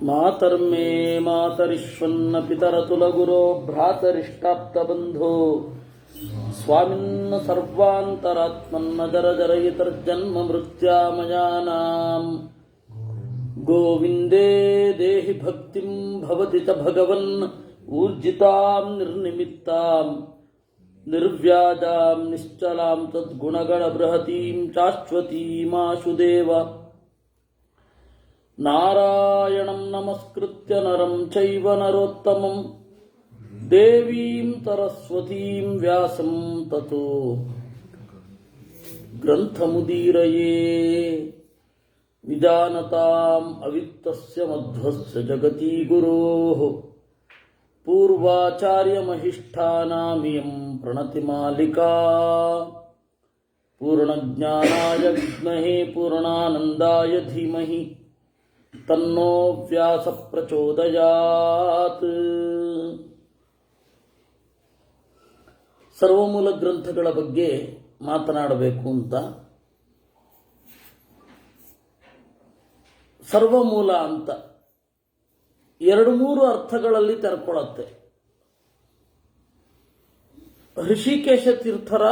ಮಾತರ್ಮೇ ಮಾತರಿಶ್ವನ್ನ ಪಿತರತುಲಗುರೋ ಭ್ರಾತರಿಷ್ಟಾಪ್ತಬಂಧೋ ಸ್ವಾಮಿನ್ನ ಸರ್ವಾಂತರಾತ್ಮನ್ನ ಜರಜರಯಿತರ್ಜನ್ಮ ಮೃತ್ಯಾಮಯಾನಾಂ ಗೋವಿಂದೇ ದೇಹಿ ಭಕ್ತಿಂ ಭವತಿ ಚ ಭಗವನ್ ಊರ್ಜಿತಾಂ ನಿರ್ನಿಮಿತ್ತಾಂ ನಿರ್ವ್ಯಾಜಾಂ ನಿಶ್ಚಲಾಂ ತದ್ಗುಣಗಣ ಬೃಹತೀಂ ಶಾಶ್ವತೀಮಾಶುದೇವ ನಾರಾಯಣಂ ನಮಸ್ಕೃತ್ಯ ನರಂ ಚೈವ ನರೋತ್ತಮಂ ದೇವೀಂ ಸರಸ್ವತೀಂ ವ್ಯಾಸಂ ತತೋ ಗ್ರಂಥಮುದೀರಯೇ ವಿಜಾನತಾಂ ಅವಿತ್ತಸ್ಯ ಮಧ್ವಸ್ಯ ಜಗತಿ ಗುರೋಃ ಪೂರ್ವಾಚಾರ್ಯಮಹಿಷ್ಠಾನಾಮಿಯಂ ಪ್ರಣತಿಮಾಲಿಕಾ ಪೂರ್ಣಜ್ಞಾನಾಯ ವಿದ್ಮಹೇ ಪೂರ್ಣಾನಂದಾಯ ಧೀಮಹಿ ತನ್ನೋ ವ್ಯಾಸ ಪ್ರಚೋದಯಾತ್. ಸರ್ವಮೂಲ ಗ್ರಂಥಗಳ ಬಗ್ಗೆ ಮಾತನಾಡಬೇಕು ಅಂತ. ಸರ್ವಮೂಲ ಅಂತ ಎರಡು ಮೂರು ಅರ್ಥಗಳಲ್ಲಿ ತೆರ್ಕೊಳ್ಳುತ್ತೆ. ಋಷಿಕೇಶ ತೀರ್ಥರ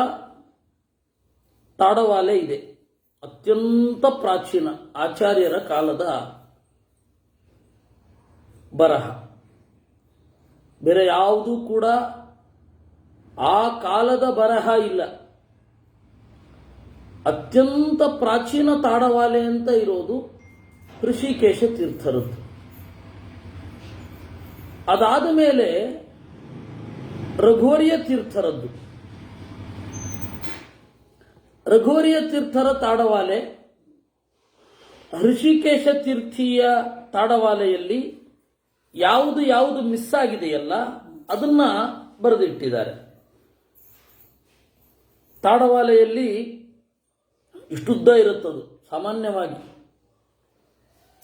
ತಾಡವಾಲೆ ಇದೆ, ಅತ್ಯಂತ ಪ್ರಾಚೀನ ಆಚಾರ್ಯರ ಕಾಲದ ಬರಹ. ಬೇರೆ ಯಾವುದೂ ಕೂಡ ಆ ಕಾಲದ ಬರಹ ಇಲ್ಲ. ಅತ್ಯಂತ ಪ್ರಾಚೀನ ತಾಡವಾಲೆ ಅಂತ ಇರೋದು ಋಷಿಕೇಶ ತೀರ್ಥರದ್ದು. ಅದಾದ ಮೇಲೆ ರಘುವರಿಯ ತೀರ್ಥರದ್ದು. ರಘುವರಿಯ ತೀರ್ಥರ ತಾಡವಾಲೆ ಋಷಿಕೇಶ ತೀರ್ಥೀಯ ತಾಡವಾಲೆಯಲ್ಲಿ ಯಾವುದು ಯಾವುದು ಮಿಸ್ ಆಗಿದೆಯಲ್ಲ ಅದನ್ನ ಬರೆದಿಟ್ಟಿದ್ದಾರೆ. ತಾಡವಾಲೆಯಲ್ಲಿ ಇಷ್ಟುದ್ದ ಇರುತ್ತದು ಸಾಮಾನ್ಯವಾಗಿ.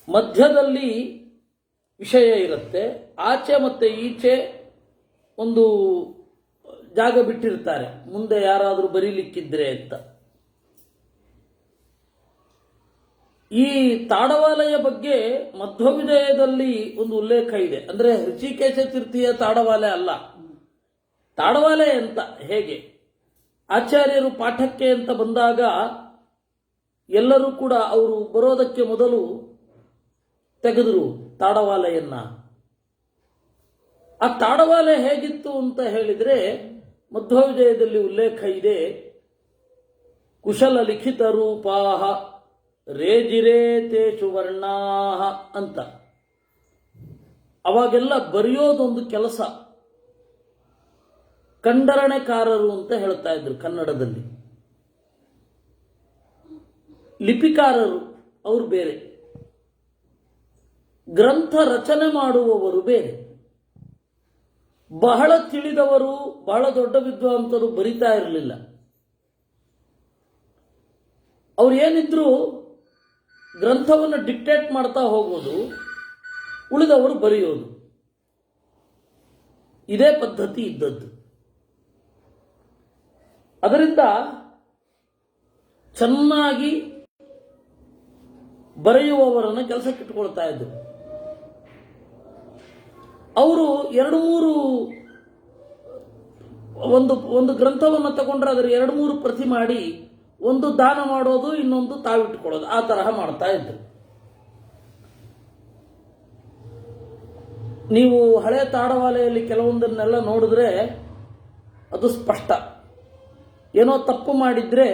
ಮಧ್ಯದಲ್ಲಿ ವಿಷಯ ಇರುತ್ತೆ, ಆಚೆ ಮತ್ತೆ ಈಚೆ ಒಂದು ಜಾಗ ಬಿಟ್ಟಿರ್ತಾರೆ, ಮುಂದೆ ಯಾರಾದರೂ ಬರೀಲಿಕ್ಕಿದ್ರೆ ಅಂತ. ಈ ತಾಡವಾಲೆಯ ಬಗ್ಗೆ ಮಧ್ವವಿಜಯದಲ್ಲಿ ಒಂದು ಉಲ್ಲೇಖ ಇದೆ. ಅಂದ್ರೆ ಋಷಿಕೇಶ ತೀರ್ಥಿಯ ತಾಡವಾಲೆ ಅಲ್ಲ, ತಾಡವಾಲೆ ಅಂತ ಹೇಗೆ ಆಚಾರ್ಯರು ಪಾಠಕ್ಕೆ ಅಂತ ಬಂದಾಗ ಎಲ್ಲರೂ ಕೂಡ ಅವರು ಬರೋದಕ್ಕೆ ಮೊದಲು ತೆಗೆದರು ತಾಡವಾಲೆಯನ್ನ. ಆ ತಾಡವಾಲೆ ಹೇಗಿತ್ತು ಅಂತ ಹೇಳಿದ್ರೆ ಮಧ್ವವಿಜಯದಲ್ಲಿ ಉಲ್ಲೇಖ ಇದೆ. ಕುಶಲ ಲಿಖಿತ ರೂಪಾಹ ರೇಜಿರೇ ತೇಷು ವರ್ಣಾಹ ಅಂತ. ಅವಾಗೆಲ್ಲ ಬರೆಯೋದೊಂದು ಕೆಲಸ. ಕಂಡರಣೆಕಾರರು ಅಂತ ಹೇಳ್ತಾ ಇದ್ರು ಕನ್ನಡದಲ್ಲಿ. ಲಿಪಿಕಾರರು ಅವರು ಬೇರೆ, ಗ್ರಂಥ ರಚನೆ ಮಾಡುವವರು ಬೇರೆ. ಬಹಳ ತಿಳಿದವರು, ಬಹಳ ದೊಡ್ಡ ವಿದ್ವಾಂಸರು ಬರಿತಾ ಇರಲಿಲ್ಲ. ಅವ್ರು ಏನಿದ್ರು ಗ್ರಂಥವನ್ನು ಡಿಕ್ಟೇಟ್ ಮಾಡ್ತಾ ಹೋಗೋದು, ಉಳಿದವರು ಬರೆಯೋದು. ಇದೇ ಪದ್ಧತಿ ಇದ್ದದ್ದು. ಅದರಿಂದ ಚೆನ್ನಾಗಿ ಬರೆಯುವವರನ್ನು ಕೆಲಸಕ್ಕಿಟ್ಟುಕೊಳ್ತಾ ಇದ್ರು. ಅವರು ಎರಡು ಮೂರು ಒಂದು ಗ್ರಂಥವನ್ನು ತಗೊಂಡ್ರೆ ಅದರ ಎರಡು ಮೂರು ಪ್ರತಿ ಮಾಡಿ ಒಂದು ದಾನ ಮಾಡೋದು, ಇನ್ನೊಂದು ತಾವಿಟ್ಟುಕೊಳ್ಳೋದು, ಆ ತರಹ ಮಾಡ್ತಾ ಇದ್ರು. ನೀವು ಹಳೆ ತಾಡವಾಲೆಯಲ್ಲಿ ಕೆಲವೊಂದನ್ನೆಲ್ಲ ನೋಡಿದ್ರೆ ಅದು ಸ್ಪಷ್ಟ. ಏನೋ ತಪ್ಪು ಮಾಡಿದ್ರೆ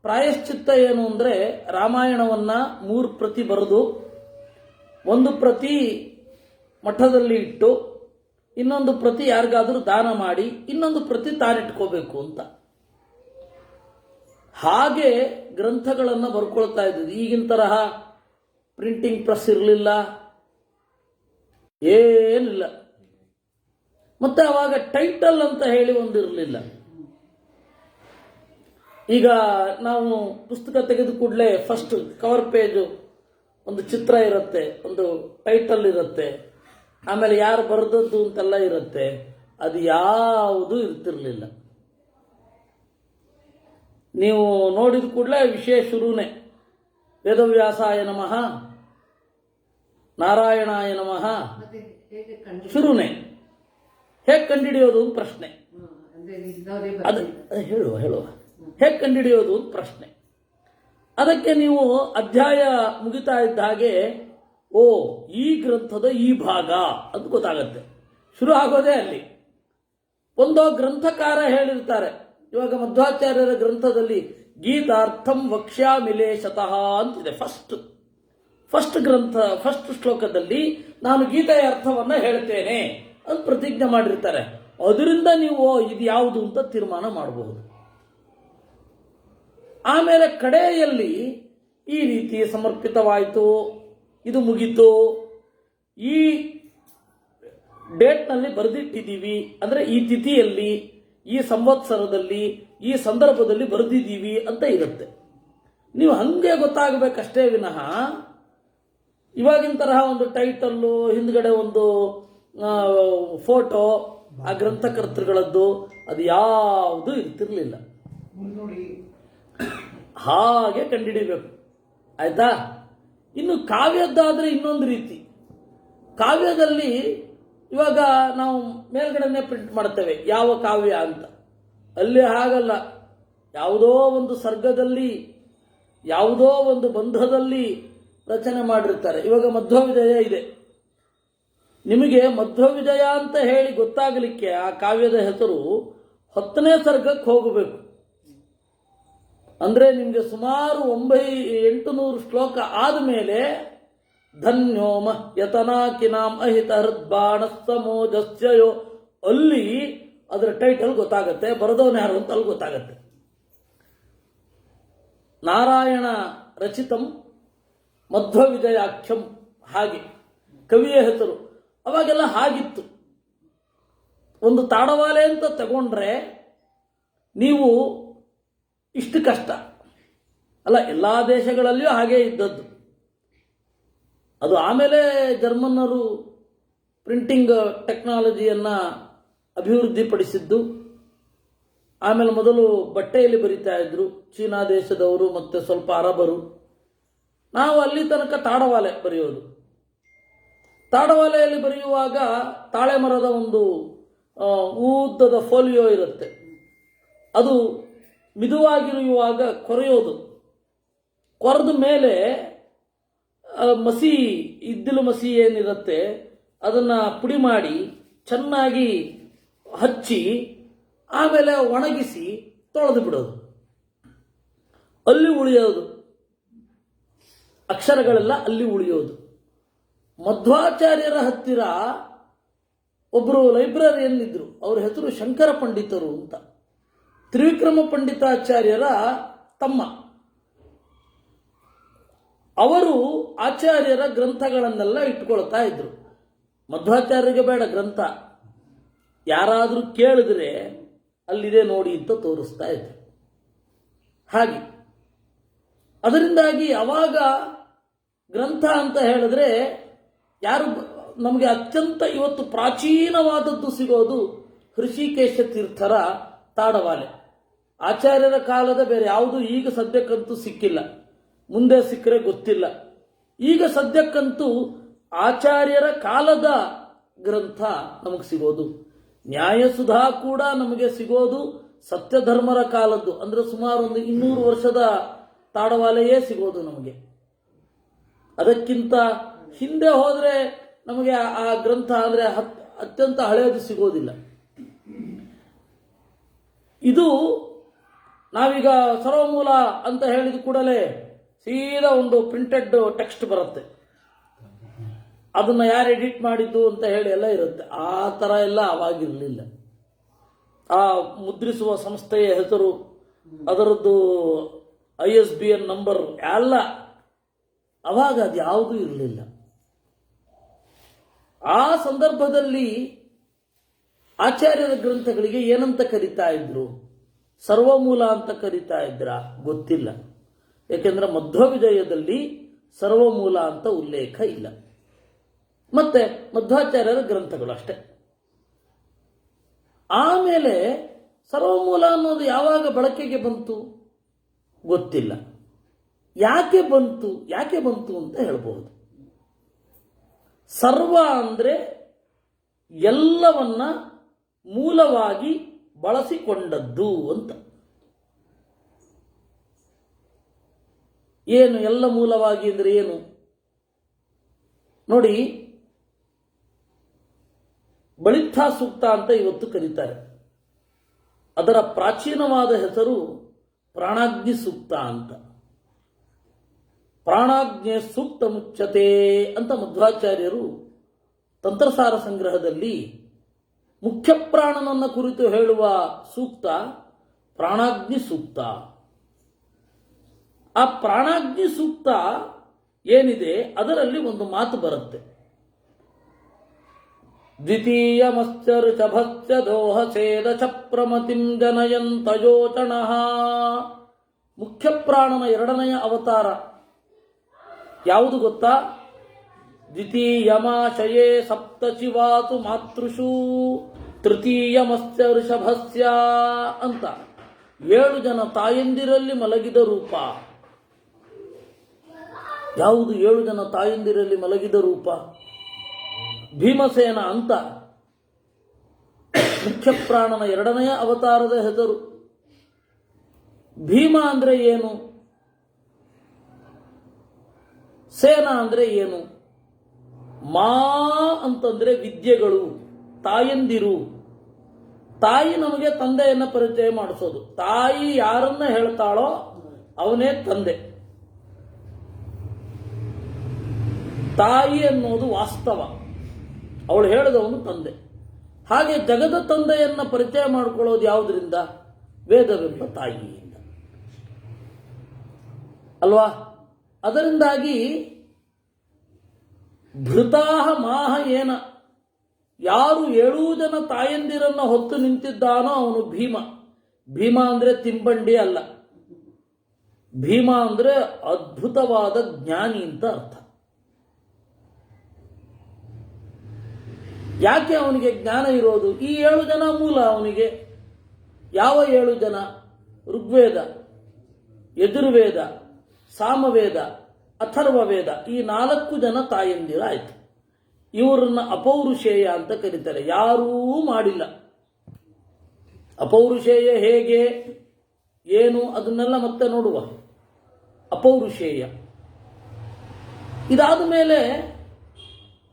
ಪ್ರಾಯಶ್ಚಿತ್ತ ಏನು ಅಂದ್ರೆ ರಾಮಾಯಣವನ್ನ 3 ಪ್ರತಿ ಬರೆದು ಒಂದು ಪ್ರತಿ ಮಠದಲ್ಲಿ ಇಟ್ಟು ಇನ್ನೊಂದು ಪ್ರತಿ ಯಾರಿಗಾದರೂ ದಾನ ಮಾಡಿ ಇನ್ನೊಂದು ಪ್ರತಿ ತಾನಿಟ್ಕೋಬೇಕು ಅಂತ. ಹಾಗೆ ಗ್ರಂಥಗಳನ್ನು ಬರ್ಕೊಳ್ತಾ ಇದ್ದಿದ್ದು. ಈಗಿನ ತರಹ ಪ್ರಿಂಟಿಂಗ್ ಪ್ರೆಸ್ ಇರಲಿಲ್ಲ, ಏನಿಲ್ಲ. ಮತ್ತೆ ಅವಾಗ ಟೈಟಲ್ ಅಂತ ಹೇಳಿ ಒಂದು ಇರಲಿಲ್ಲ. ಈಗ ನಾವು ಪುಸ್ತಕ ತೆಗೆದು ಕೂಡಲೇ ಫಸ್ಟ್ ಕವರ್ ಪೇಜು ಒಂದು ಚಿತ್ರ ಇರುತ್ತೆ, ಒಂದು ಟೈಟಲ್ ಇರುತ್ತೆ, ಆಮೇಲೆ ಯಾರು ಬರೆದದ್ದು ಅಂತೆಲ್ಲ ಇರುತ್ತೆ. ಅದು ಯಾವುದೂ ಇರ್ತಿರ್ಲಿಲ್ಲ. ನೀವು ನೋಡಿದ ಕೂಡಲೇ ವಿಷಯ ಶುರುನೇ. ವೇದವ್ಯಾಸಾಯ ನಮಃ, ನಾರಾಯಣಾಯ ನಮಃ ಮತ್ತೆ ಹೇಗೆ ಕಂಡು ಶುರುನೇ. ಹೇಗೆ ಕಂಡುಹಿಡಿಯೋದು ಅಂತ ಪ್ರಶ್ನೆ. ಅಂದ್ರೆ ಇದ್ದವರೇ ಅದು ಹೇಳುವ ಹೇಗೆ ಕಂಡುಹಿಡಿಯೋದು ಅಂತ ಪ್ರಶ್ನೆ. ಅದಕ್ಕೆ ನೀವು ಅಧ್ಯಾಯ ಮುಗಿತಾ ಇದ್ದ ಹಾಗೆ ಓ ಈ ಗ್ರಂಥದ ಈ ಭಾಗ ಅಂತ ಗೊತ್ತಾಗತ್ತೆ. ಶುರು ಆಗೋದೇ ಅಲ್ಲಿ. ಒಂದೋ ಗ್ರಂಥಕಾರ ಹೇಳಿರ್ತಾರೆ. ಇವಾಗ ಮಧ್ವಾಚಾರ್ಯರ ಗ್ರಂಥದಲ್ಲಿ ಗೀತಾರ್ಥಂ ವಕ್ಷ್ಯಾಮಿಲೇಶತಃ ಅಂತಿದೆ. ಫಸ್ಟ್ ಗ್ರಂಥ ಫಸ್ಟ್ ಶ್ಲೋಕದಲ್ಲಿ ನಾನು ಗೀತೆಯ ಅರ್ಥವನ್ನ ಹೇಳ್ತೇನೆ ಅಂತ ಪ್ರತಿಜ್ಞೆ ಮಾಡಿರ್ತಾರೆ. ಅದರಿಂದ ನೀವು ಇದು ಯಾವುದು ಅಂತ ತೀರ್ಮಾನ ಮಾಡಬಹುದು. ಆಮೇಲೆ ಕಡೆಯಲ್ಲಿ ಈ ರೀತಿ ಸಮರ್ಪಿತವಾಯಿತು, ಇದು ಮುಗೀತು, ಈ ಡೇಟ್ನಲ್ಲಿ ಬರೆದಿಟ್ಟಿದ್ದೀವಿ, ಅಂದರೆ ಈ ತಿಥಿಯಲ್ಲಿ, ಈ ಸಂವತ್ಸರದಲ್ಲಿ, ಈ ಸಂದರ್ಭದಲ್ಲಿ ಬರೆದಿದ್ದೀವಿ ಅಂತ ಇರುತ್ತೆ. ನೀವು ಹಂಗೆ ಗೊತ್ತಾಗಬೇಕಷ್ಟೇ ವಿನಃ ಇವಾಗಿನ ತರಹ ಒಂದು ಟೈಟಲ್ಲು ಹಿಂದ್ಗಡೆ ಒಂದು ಫೋಟೋ ಆ ಗ್ರಂಥಕರ್ತೃಗಳದ್ದು ಅದು ಯಾವುದು ಇರ್ತಿರ್ಲಿಲ್ಲ. ಹಾಗೆ ಕಂಡುಹಿಡಿಬೇಕು. ಆಯ್ತಾ? ಇನ್ನು ಕಾವ್ಯದ್ದಾದ್ರೆ ಇನ್ನೊಂದು ರೀತಿ. ಕಾವ್ಯದಲ್ಲಿ ಇವಾಗ ನಾವು ಮೇಲ್ಗಡೆನೆ ಪ್ರಿಂಟ್ ಮಾಡ್ತೇವೆ ಯಾವ ಕಾವ್ಯ ಅಂತ. ಅಲ್ಲಿ ಹಾಗಲ್ಲ. ಯಾವುದೋ ಒಂದು ಸರ್ಗದಲ್ಲಿ, ಯಾವುದೋ ಒಂದು ಬಂಧದಲ್ಲಿ ರಚನೆ ಮಾಡಿರ್ತಾರೆ. ಇವಾಗ ಮಧ್ವವಿಜಯ ಇದೆ. ನಿಮಗೆ ಮಧ್ವವಿಜಯ ಅಂತ ಹೇಳಿ ಗೊತ್ತಾಗಲಿಕ್ಕೆ ಆ ಕಾವ್ಯದ ಹೆಸರು 10ನೇ ಸರ್ಗಕ್ಕೆ ಹೋಗಬೇಕು. ಅಂದ್ರೆ ನಿಮಗೆ ಸುಮಾರು 800 ಶ್ಲೋಕ ಆದಮೇಲೆ ಧನ್ಯೋಮ ಯತನಾಕಿನಾಂ ಅಹಿತ ಹೃದ್ಬಾಣ ಸಮೋಜಸ್ಯಯೋ ಅಲ್ಲಿ ಅದರ ಟೈಟಲ್ ಗೊತ್ತಾಗತ್ತೆ, ಬರೆದವನು ಯಾರು ಅಂತ ಅಲ್ಲಿ ಗೊತ್ತಾಗತ್ತೆ. ನಾರಾಯಣ ರಚಿತಂ ಮಧ್ವವಿಜಯಾಖ್ಯಂ ಹಾಗೆ ಕವಿಯ ಹೆಸರು. ಅವಾಗೆಲ್ಲ ಹಾಗಿತ್ತು. ಒಂದು ತಾಡವಾಲೆ ಅಂತ ತಗೊಂಡ್ರೆ ನೀವು ಇಷ್ಟು ಕಷ್ಟ ಅಲ್ಲ. ಎಲ್ಲ ದೇಶಗಳಲ್ಲಿಯೂ ಹಾಗೇ ಇದ್ದದ್ದು. ಅದು ಆಮೇಲೆ ಜರ್ಮನ್ನರು ಪ್ರಿಂಟಿಂಗ್ ಟೆಕ್ನಾಲಜಿಯನ್ನ ಅಭಿವೃದ್ಧಿಪಡಿಸಿದ್ದು. ಆಮೇಲೆ ಮೊದಲು ಬಟ್ಟೆಯಲ್ಲಿ ಬರಿತಾ ಇದ್ರು ಚೀನಾ ದೇಶದವರು ಮತ್ತೆ ಸ್ವಲ್ಪ ಅರಬರು. ನಾವು ಅಲ್ಲಿ ತನಕ ತಾಡವಾಲೆ ಬರೆಯೋದು. ತಾಡವಾಲೆಯಲ್ಲಿ ಬರೆಯುವಾಗ ತಾಳೆ ಮರದ ಒಂದು ಉದ್ದದ ಫೋಲಿಯೋ ಇರುತ್ತೆ. ಅದು ಮಿದುವಾಗಿರುವಾಗ ಕೊರೆಯೋದು. ಕೊರೆದ ಮೇಲೆ ಮಸಿ, ಇದ್ದಿಲು ಮಸಿ ಏನಿರುತ್ತೆ ಅದನ್ನ ಪುಡಿ ಮಾಡಿ ಚೆನ್ನಾಗಿ ಹಚ್ಚಿ ಆಮೇಲೆ ಒಣಗಿಸಿ ತೊಳೆದು ಬಿಡೋದು. ಅಲ್ಲಿ ಉಳಿಯೋದು ಅಕ್ಷರಗಳೆಲ್ಲ ಅಲ್ಲಿ ಉಳಿಯೋದು. ಮಧ್ವಾಚಾರ್ಯರ ಹತ್ತಿರ ಒಬ್ಬರು ಲೈಬ್ರರಿಯಲ್ಲಿದ್ದರು. ಅವರ ಹೆಸರು ಶಂಕರ ಪಂಡಿತರು ಅಂತ. ತ್ರಿವಿಕ್ರಮ ಪಂಡಿತಾಚಾರ್ಯರ ತಮ್ಮ. ಅವರು ಆಚಾರ್ಯರ ಗ್ರಂಥಗಳನ್ನೆಲ್ಲ ಇಟ್ಕೊಳ್ತಾ ಇದ್ರು. ಮಧ್ವಾಚಾರ್ಯರಿಗೆ ಬೇಡ ಗ್ರಂಥ, ಯಾರಾದರೂ ಕೇಳಿದ್ರೆ ಅಲ್ಲಿದೆ ನೋಡಿ ಅಂತ ತೋರಿಸ್ತಾ ಇದ್ರು. ಹಾಗೆ ಅದರಿಂದಾಗಿ ಅವಾಗ ಗ್ರಂಥ ಅಂತ ಹೇಳಿದ್ರೆ ಯಾರು ನಮಗೆ ಅತ್ಯಂತ ಇವತ್ತು ಪ್ರಾಚೀನವಾದದ್ದು ಸಿಗೋದು ಹೃಷಿಕೇಶ ತೀರ್ಥರ ತಾಡವಾಲೆ. ಆಚಾರ್ಯರ ಕಾಲದ ಬೇರೆ ಯಾವುದು ಈಗ ಸದ್ಯಕ್ಕಂತೂ ಸಿಕ್ಕಿಲ್ಲ. ಮುಂದೆ ಸಿಕ್ಕರೆ ಗೊತ್ತಿಲ್ಲ. ಈಗ ಸದ್ಯಕ್ಕಂತೂ ಆಚಾರ್ಯರ ಕಾಲದ ಗ್ರಂಥ ನಮಗೆ ಸಿಗೋದು. ನ್ಯಾಯಸುಧಾ ಕೂಡ ನಮಗೆ ಸಿಗೋದು ಸತ್ಯಧರ್ಮರ ಕಾಲದ್ದು. ಅಂದ್ರೆ ಸುಮಾರು ಒಂದು 200 ವರ್ಷದ ತಾಡವಾಲೆಯೇ ಸಿಗೋದು ನಮಗೆ. ಅದಕ್ಕಿಂತ ಹಿಂದೆ ಹೋದ್ರೆ ನಮಗೆ ಆ ಗ್ರಂಥ ಅಂದ್ರೆ ಅತ್ಯಂತ ಹಳೆಯದು ಸಿಗೋದಿಲ್ಲ. ಇದು ನಾವೀಗ ಸರ್ವಮೂಲ ಅಂತ ಹೇಳಿದ ಕೂಡಲೇ ಸೀದಾ ಒಂದು ಪ್ರಿಂಟೆಡ್ ಟೆಕ್ಸ್ಟ್ ಬರುತ್ತೆ. ಅದನ್ನ ಯಾರು ಎಡಿಟ್ ಮಾಡಿದ್ದು ಅಂತ ಹೇಳಿ ಎಲ್ಲ ಇರುತ್ತೆ. ಆ ಥರ ಎಲ್ಲ ಅವಾಗಿರಲಿಲ್ಲ. ಆ ಮುದ್ರಿಸುವ ಸಂಸ್ಥೆಯ ಹೆಸರು, ಅದರದ್ದು ISBN ನಂಬರ್ ಎಲ್ಲ ಅವಾಗ ಅದು ಯಾವುದೂ ಇರಲಿಲ್ಲ. ಆ ಸಂದರ್ಭದಲ್ಲಿ ಆಚಾರ್ಯರ ಗ್ರಂಥಗಳಿಗೆ ಏನಂತ ಕರೀತಾ ಇದ್ರು? ಸರ್ವಮೂಲ ಅಂತ ಕರೀತಾ ಇದ್ರ? ಗೊತ್ತಿಲ್ಲ. ಯಾಕೆಂದ್ರೆ ಮಧ್ವವಿಜಯದಲ್ಲಿ ಸರ್ವಮೂಲ ಅಂತ ಉಲ್ಲೇಖ ಇಲ್ಲ. ಮತ್ತೆ ಮಧ್ವಾಚಾರ್ಯರ ಗ್ರಂಥಗಳು ಅಷ್ಟೆ. ಆಮೇಲೆ ಸರ್ವಮೂಲ ಅನ್ನೋದು ಯಾವಾಗ ಬಳಕೆಗೆ ಬಂತು ಗೊತ್ತಿಲ್ಲ. ಯಾಕೆ ಬಂತು ಅಂತ ಹೇಳ್ಬಹುದು. ಸರ್ವ ಅಂದರೆ ಎಲ್ಲವನ್ನ ಮೂಲವಾಗಿ ಬಳಸಿಕೊಂಡದ್ದು ಅಂತ. ಏನು ಎಲ್ಲ ಮೂಲವಾಗಿ ಅಂದರೆ ಏನು ನೋಡಿ. ಬಳಿತ್ಥಾ ಸೂಕ್ತ ಅಂತ ಇವತ್ತು ಕರೀತಾರೆ. ಅದರ ಪ್ರಾಚೀನವಾದ ಹೆಸರು ಪ್ರಾಣಾಗ್ನಿ ಸೂಕ್ತ ಅಂತ. ಪ್ರಾಣಾಗ್ನಿ ಸೂಕ್ತ ಮುಚ್ಚತೆ ಅಂತ ಮಧ್ವಾಚಾರ್ಯರು ತಂತ್ರಸಾರ ಸಂಗ್ರಹದಲ್ಲಿ ಮುಖ್ಯ ಪ್ರಾಣನನ್ನ ಕುರಿತು ಹೇಳುವ ಸೂಕ್ತ ಪ್ರಾಣಾಗ್ನಿ ಸೂಕ್ತ. ಆ ಪ್ರಾಣಾಗ್ನಿ ಸೂಕ್ತ ಏನಿದೆ ಅದರಲ್ಲಿ ಒಂದು ಮಾತು ಬರುತ್ತೆ. ದ್ವಿತೀಯಮಶ್ಚ ಋಷಭಶ್ಚ ದೋಹಸೇದ ಚ ಪ್ರಮತಿಂ ಜನಯಂತಯೋಚಣಃ. ಮುಖ್ಯ ಪ್ರಾಣನ ಎರಡನೆಯ ಅವತಾರ ಯಾವುದು ಗೊತ್ತಾ? ದ್ವಿತೀಯಮಾಶಯೇ ಸಪ್ತಚಿವಾತು ಮಾತೃಷು ತೃತೀಯಮಶ್ಚ ಋಷಭಸ್ಯ ಅಂತ 7 ಜನ ತಾಯಂದಿರಲ್ಲಿ ಮಲಗಿದ ರೂಪ. ಯಾವುದು 7 ಜನ ತಾಯಂದಿರಲ್ಲಿ ಮಲಗಿದ ರೂಪ? ಭೀಮಸೇನ ಅಂತ ಮುಖ್ಯ ಪ್ರಾಣನ ಎರಡನೆಯ ಅವತಾರದ ಹೆಸರು. ಭೀಮ ಅಂದ್ರೆ ಏನು? ಸೇನ ಅಂದ್ರೆ ಏನು? ಮಾ ಅಂತಂದ್ರೆ ವಿದ್ಯೆಗಳು, ತಾಯಂದಿರು. ತಾಯಿ ನಮಗೆ ತಂದೆಯನ್ನ ಪರಿಚಯ ಮಾಡಿಸೋದು. ತಾಯಿ ಯಾರನ್ನ ಹೇಳ್ತಾಳೋ ಅವನೇ ತಂದೆ. ತಾಯಿ ಅನ್ನೋದು ವಾಸ್ತವ, ಅವಳು ಹೇಳಿದವನು ತಂದೆ. ಹಾಗೆ ಜಗದ ತಂದೆಯನ್ನ ಪರಿಚಯ ಮಾಡಿಕೊಳ್ಳೋದು ಯಾವುದರಿಂದ? ವೇದವೆಂಬ ತಾಯಿಯಿಂದ ಅಲ್ವಾ? ಅದರಿಂದಾಗಿ ಭೃತಾಹ ಮಾಹ ಏನ, ಯಾರು 7 ಜನ ತಾಯಂದಿರನ್ನ ಹೊತ್ತು ನಿಂತಿದ್ದಾನೋ ಅವನು ಭೀಮ. ಭೀಮ ಅಂದ್ರೆ ತಿಂಬಂಡಿ ಅಲ್ಲ. ಭೀಮ ಅಂದ್ರೆ ಅದ್ಭುತವಾದ ಜ್ಞಾನಿ ಅಂತ ಅರ್ಥ. ಯಾಕೆ ಅವನಿಗೆ ಜ್ಞಾನ ಇರೋದು? ಈ 7 ಜನ ಮೂಲ ಅವನಿಗೆ. ಯಾವ 7 ಜನ? ಋಗ್ವೇದ, ಯಜುರ್ವೇದ, ಸಾಮವೇದ, ಅಥರ್ವವೇದ, ಈ 4 ಜನ ತಾಯಂದಿರಾಯ್ತು. ಇವರನ್ನ ಅಪೌರುಷೇಯ ಅಂತ ಕರೀತಾರೆ. ಯಾರೂ ಮಾಡಿಲ್ಲ. ಅಪೌರುಷೇಯ ಹೇಗೆ ಏನು ಅದನ್ನೆಲ್ಲ ಮತ್ತೆ ನೋಡುವ. ಅಪೌರುಷೇಯ ಇದಾದ ಮೇಲೆ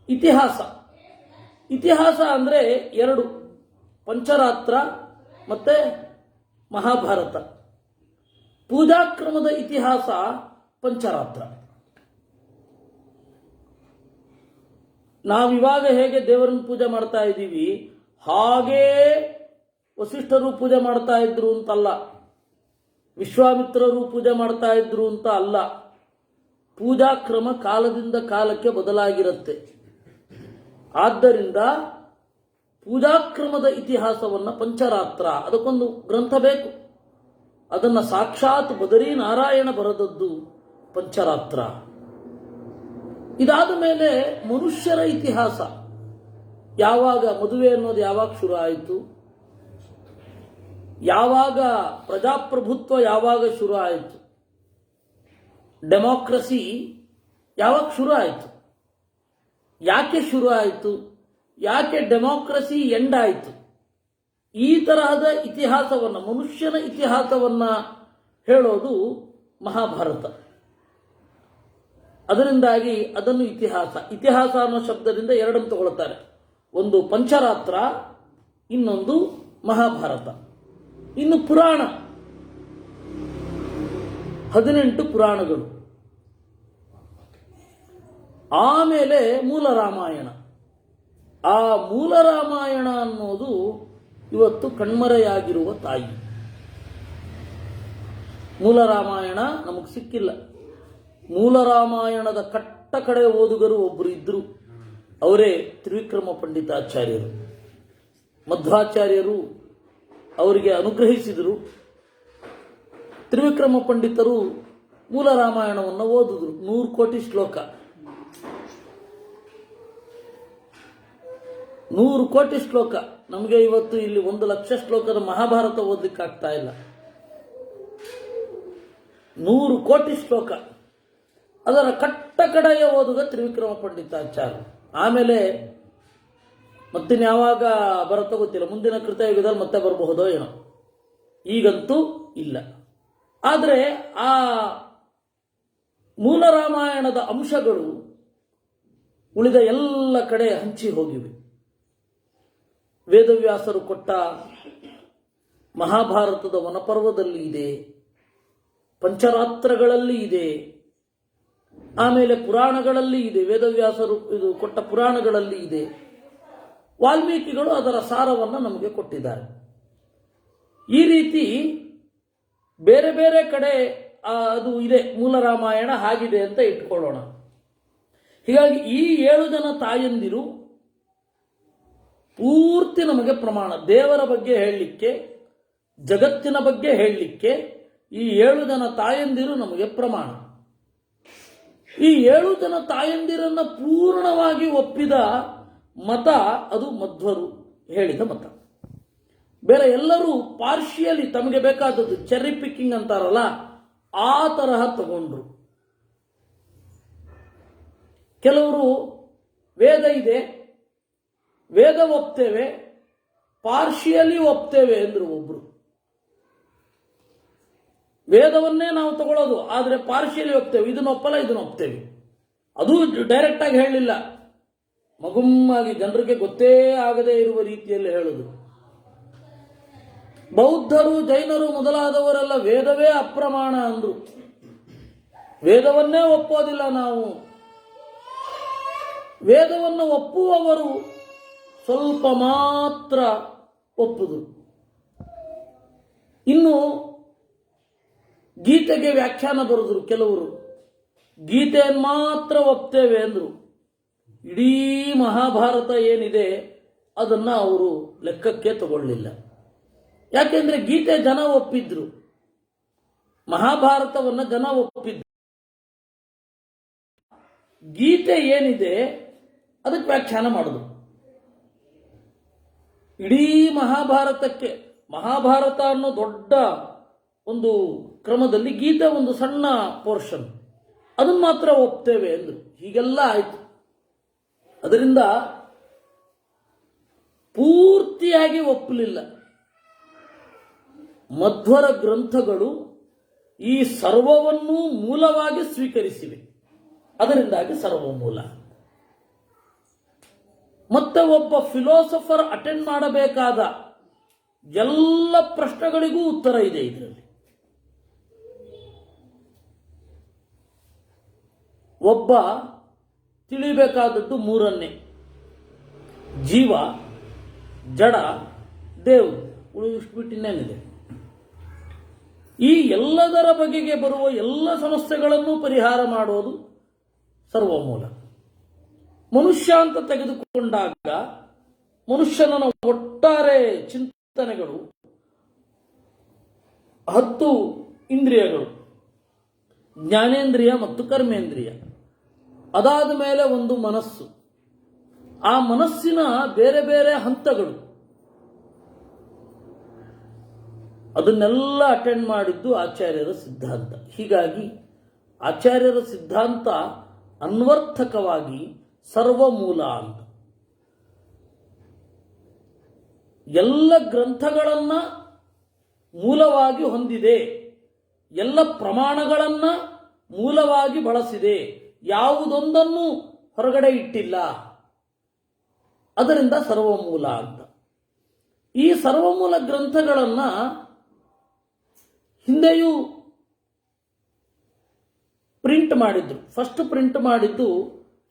ಇತಿಹಾಸ. ಇತಿಹಾಸ ಅಂದ್ರೆ 2, ಪಂಚರಾತ್ರ ಮತ್ತೆ ಮಹಾಭಾರತ. ಪೂಜಾಕ್ರಮದ ಇತಿಹಾಸ ಪಂಚರಾತ್ರ. ನಾವಿವಾಗ ಹೇಗೆ ದೇವರನ್ನು ಪೂಜೆ ಮಾಡ್ತಾ ಇದ್ದೀವಿ ಹಾಗೇ ವಸಿಷ್ಠರು ಪೂಜೆ ಮಾಡ್ತಾ ಇದ್ರು ಅಂತಲ್ಲ, ವಿಶ್ವಾಮಿತ್ರರು ಪೂಜೆ ಮಾಡ್ತಾ ಇದ್ರು ಅಂತ ಅಲ್ಲ. ಪೂಜಾಕ್ರಮ ಕಾಲದಿಂದ ಕಾಲಕ್ಕೆ ಬದಲಾಗಿರುತ್ತೆ. ಆದ್ದರಿಂದ ಪೂಜಾಕ್ರಮದ ಇತಿಹಾಸವನ್ನು ಪಂಚರಾತ್ರ, ಅದಕ್ಕೊಂದು ಗ್ರಂಥ ಬೇಕು. ಅದನ್ನು ಸಾಕ್ಷಾತ್ ಬದರಿ ನಾರಾಯಣ ಬರೆದದ್ದು ಪಂಚರಾತ್ರ. ಇದಾದ ಮೇಲೆ ಮನುಷ್ಯರ ಇತಿಹಾಸ. ಯಾವಾಗ ಮದುವೆ ಅನ್ನೋದು ಯಾವಾಗ ಶುರು ಆಯಿತು? ಯಾವಾಗ ಪ್ರಜಾಪ್ರಭುತ್ವ ಯಾವಾಗ ಶುರು ಆಯಿತು? ಡೆಮೋಕ್ರಸಿ ಯಾವಾಗ ಶುರು ಆಯಿತು? ಯಾಕೆ ಶುರು ಆಯಿತು? ಯಾಕೆ ಡೆಮೋಕ್ರಸಿ ಎಂಡ್ ಆಯಿತು? ಈ ತರಹದ ಇತಿಹಾಸವನ್ನು, ಮನುಷ್ಯನ ಇತಿಹಾಸವನ್ನ ಹೇಳೋದು ಮಹಾಭಾರತ. ಅದರಿಂದಾಗಿ ಅದನ್ನು ಇತಿಹಾಸ ಅನ್ನೋ ಶಬ್ದದಿಂದ 2 ತಗೊಳ್ತಾರೆ. ಒಂದು ಪಂಚರಾತ್ರ, ಇನ್ನೊಂದು ಮಹಾಭಾರತ. ಇನ್ನು ಪುರಾಣ, 18 ಪುರಾಣಗಳು. ಆಮೇಲೆ ಮೂಲ ರಾಮಾಯಣ. ಆ ಮೂಲ ರಾಮಾಯಣ ಅನ್ನೋದು ಇವತ್ತು ಕಣ್ಮರೆಯಾಗಿರುವ ತಾಯಿ. ಮೂಲ ರಾಮಾಯಣ ನಮಗೆ ಸಿಕ್ಕಿಲ್ಲ. ಮೂಲ ರಾಮಾಯಣದ ಕಟ್ಟ ಕಡೆ ಓದುಗರು ಒಬ್ಬರು ಇದ್ರು. ಅವರೇ ತ್ರಿವಿಕ್ರಮ ಪಂಡಿತಾಚಾರ್ಯರು. ಮಧ್ವಾಚಾರ್ಯರು ಅವರಿಗೆ ಅನುಗ್ರಹಿಸಿದರು. ತ್ರಿವಿಕ್ರಮ ಪಂಡಿತರು ಮೂಲ ರಾಮಾಯಣವನ್ನು ಓದಿದ್ರು. 100 ಕೋಟಿ ಶ್ಲೋಕ, 100 ಕೋಟಿ ಶ್ಲೋಕ. ನಮಗೆ ಇವತ್ತು ಇಲ್ಲಿ 1 ಲಕ್ಷ ಶ್ಲೋಕದ ಮಹಾಭಾರತ ಓದಲಿಕ್ಕೆ ಆಗ್ತಾ ಇಲ್ಲ. 100 ಕೋಟಿ ಶ್ಲೋಕ. ಅದರ ಕಟ್ಟ ಕಟ್ಟಕಡೆಯ ಓದುಗ ತ್ರಿವಿಕ್ರಮ ಪಂಡಿತಾಚಾರ್ಯ. ಆಮೇಲೆ ಮತ್ತಿನ್ಯಾವಾಗ ಬರುತ್ತೋ ಗೊತ್ತಿಲ್ಲ, ಮುಂದಿನ ಕೃತಯುಗದಲ್ಲಿ ಮತ್ತೆ ಬರಬಹುದೋ ಏನೋ, ಈಗಂತೂ ಇಲ್ಲ. ಆದರೆ ಆ ಮೂಲ ರಾಮಾಯಣದ ಅಂಶಗಳು ಉಳಿದ ಎಲ್ಲ ಕಡೆ ಹಂಚಿ ಹೋಗಿವೆ. ವೇದವ್ಯಾಸರು ಕೊಟ್ಟ ಮಹಾಭಾರತದ ವನಪರ್ವದಲ್ಲಿ ಇದೆ, ಪಂಚರಾತ್ರಗಳಲ್ಲಿ ಇದೆ, ಆಮೇಲೆ ಪುರಾಣಗಳಲ್ಲಿ ಇದೆ, ವೇದವ್ಯಾಸರು ಇದು ಕೊಟ್ಟ ಪುರಾಣಗಳಲ್ಲಿ ಇದೆ. ವಾಲ್ಮೀಕಿಗಳು ಅದರ ಸಾರವನ್ನು ನಮಗೆ ಕೊಟ್ಟಿದ್ದಾರೆ. ಈ ರೀತಿ ಬೇರೆ ಬೇರೆ ಕಡೆ ಅದು ಇದೆ, ಮೂಲ ರಾಮಾಯಣ ಹಾಗಿದೆ ಅಂತ ಇಟ್ಕೊಳ್ಳೋಣ. ಹೀಗಾಗಿ ಈ 7 ಜನ ತಾಯಂದಿರು ಪೂರ್ತಿ ನಮಗೆ ಪ್ರಮಾಣ. ದೇವರ ಬಗ್ಗೆ ಹೇಳಲಿಕ್ಕೆ, ಜಗತ್ತಿನ ಬಗ್ಗೆ ಹೇಳಲಿಕ್ಕೆ ಈ 7 ಜನ ತಾಯಂದಿರು ನಮಗೆ ಪ್ರಮಾಣ. ಈ 7 ಜನ ತಾಯಂದಿರನ್ನ ಪೂರ್ಣವಾಗಿ ಒಪ್ಪಿದ ಮತ ಅದು ಮಧ್ವರು ಹೇಳಿದ ಮತ. ಬೇರೆ ಎಲ್ಲರೂ ಪಾರ್ಷಿಯಲಿ ತಮಗೆ ಬೇಕಾದದ್ದು ಚೆರ್ರಿ ಪಿಕ್ಕಿಂಗ್ ಅಂತಾರಲ್ಲ, ಆ ತರಹ ತಗೊಂಡ್ರು. ಕೆಲವರು ವೇದ ಇದೆ, ವೇದ ಒಪ್ತೇವೆ, ಪಾರ್ಷಿಯಲಿ ಒಪ್ತೇವೆ ಎಂದ್ರು ಒಬ್ರು. ವೇದವನ್ನೇ ನಾವು ತಗೊಳ್ಳೋದು, ಆದರೆ ಪಾರ್ಷಿಯಲಿ ಒಪ್ತೇವೆ, ಇದನ್ನ ಒಪ್ಪಲ್ಲ ಇದನ್ನ ಒಪ್ತೇವೆ. ಅದು ಡೈರೆಕ್ಟ್ ಆಗಿ ಹೇಳಲಿಲ್ಲ, ಮಗುಮ್ಮಾಗಿ ಜನರಿಗೆ ಗೊತ್ತೇ ಆಗದೇ ಇರುವ ರೀತಿಯಲ್ಲಿ ಹೇಳುದು. ಬೌದ್ಧರು, ಜೈನರು ಮೊದಲಾದವರೆಲ್ಲ ವೇದವೇ ಅಪ್ರಮಾಣ ಅಂದ್ರು. ವೇದವನ್ನೇ ಒಪ್ಪೋದಿಲ್ಲ ನಾವು. ವೇದವನ್ನು ಒಪ್ಪುವವರು ಸ್ವಲ್ಪ ಮಾತ್ರ ಒಪ್ಪುದು. ಇನ್ನು ಗೀತೆಗೆ ವ್ಯಾಖ್ಯಾನ ಬರೆದ್ರು ಕೆಲವರು, ಗೀತೆಯನ್ನು ಮಾತ್ರ ಒಪ್ತೇವೆ ಅಂದ್ರು. ಇಡೀ ಮಹಾಭಾರತ ಏನಿದೆ ಅದನ್ನ ಅವರು ಲೆಕ್ಕಕ್ಕೆ ತಗೊಳ್ಳಿಲ್ಲ. ಯಾಕೆಂದ್ರೆ ಗೀತೆ ಜನ ಒಪ್ಪಿದ್ರು, ಮಹಾಭಾರತವನ್ನ ಜನ ಒಪ್ಪಿದ್ರು. ಗೀತೆ ಏನಿದೆ ಅದಕ್ಕೆ ವ್ಯಾಖ್ಯಾನ ಮಾಡುದು. ಇಡೀ ಮಹಾಭಾರತಕ್ಕೆ, ಮಹಾಭಾರತ ಅನ್ನೋ ದೊಡ್ಡ ಒಂದು ಕ್ರಮದಲ್ಲಿ ಗೀತೆ ಒಂದು ಸಣ್ಣ ಪೋರ್ಷನ್, ಅದನ್ನು ಮಾತ್ರ ಒಪ್ತೇವೆ ಅಂದ್ರು. ಹೀಗೆಲ್ಲ ಆಯ್ತು. ಅದರಿಂದ ಪೂರ್ತಿಯಾಗಿ ಒಪ್ಪಲಿಲ್ಲ. ಮಧ್ವರ ಗ್ರಂಥಗಳು ಈ ಸರ್ವವನ್ನೂ ಮೂಲವಾಗಿ ಸ್ವೀಕರಿಸಿವೆ. ಅದರಿಂದಾಗಿ ಸರ್ವಮೂಲ. ಮತ್ತೆ ಒಬ್ಬ ಫಿಲಾಸಫರ್ ಅಟೆಂಡ್ ಮಾಡಬೇಕಾದ ಎಲ್ಲ ಪ್ರಶ್ನೆಗಳಿಗೂ ಉತ್ತರ ಇದೆ ಇದರಲ್ಲಿ. ಒಬ್ಬ ತಿಳಿಬೇಕಾದದ್ದು ಮೂರನ್ನೇ: ಜೀವ, ಜಡ, ದೇವರು. ಉಳಿದಿಷ್ಟು ಬಿಟ್ಟು ಇನ್ನೇನಿದೆ? ಈ ಎಲ್ಲದರ ಬಗೆಗೆ ಬರುವ ಎಲ್ಲ ಸಮಸ್ಯೆಗಳನ್ನು ಪರಿಹಾರ ಮಾಡೋದು ಸರ್ವಮೂಲ. ಮನುಷ್ಯ ಅಂತ ತೆಗೆದುಕೊಂಡಾಗ ಮನುಷ್ಯನ ಒಟ್ಟಾರೆ ಚಿಂತನೆಗಳು 10 ಇಂದ್ರಿಯಗಳು, ಜ್ಞಾನೇಂದ್ರಿಯ ಮತ್ತು ಕರ್ಮೇಂದ್ರಿಯ. ಅದಾದ ಮೇಲೆ ಒಂದು ಮನಸ್ಸು. ಆ ಮನಸ್ಸಿನ ಬೇರೆ ಬೇರೆ ಹಂತಗಳು. ಅದನ್ನೆಲ್ಲ ಅಟೆಂಡ್ ಮಾಡಿದ್ದು ಆಚಾರ್ಯರ ಸಿದ್ಧಾಂತ. ಹೀಗಾಗಿ ಆಚಾರ್ಯರ ಸಿದ್ಧಾಂತ ಅನ್ವರ್ಥಕವಾಗಿ ಸರ್ವಮೂಲ ಅಂತ. ಎಲ್ಲ ಗ್ರಂಥಗಳನ್ನ ಮೂಲವಾಗಿ ಹೊಂದಿದೆ, ಎಲ್ಲ ಪ್ರಮಾಣಗಳನ್ನ ಮೂಲವಾಗಿ ಬಳಸಿದೆ, ಯಾವುದೊಂದನ್ನು ಹೊರಗಡೆ ಇಟ್ಟಿಲ್ಲ. ಅದರಿಂದ ಸರ್ವಮೂಲ ಅಂತ. ಈ ಸರ್ವಮೂಲ ಗ್ರಂಥಗಳನ್ನ ಹಿಂದೆಯೂ ಪ್ರಿಂಟ್ ಮಾಡಿದ್ರು. ಫಸ್ಟ್ ಪ್ರಿಂಟ್ ಮಾಡಿದ್ದು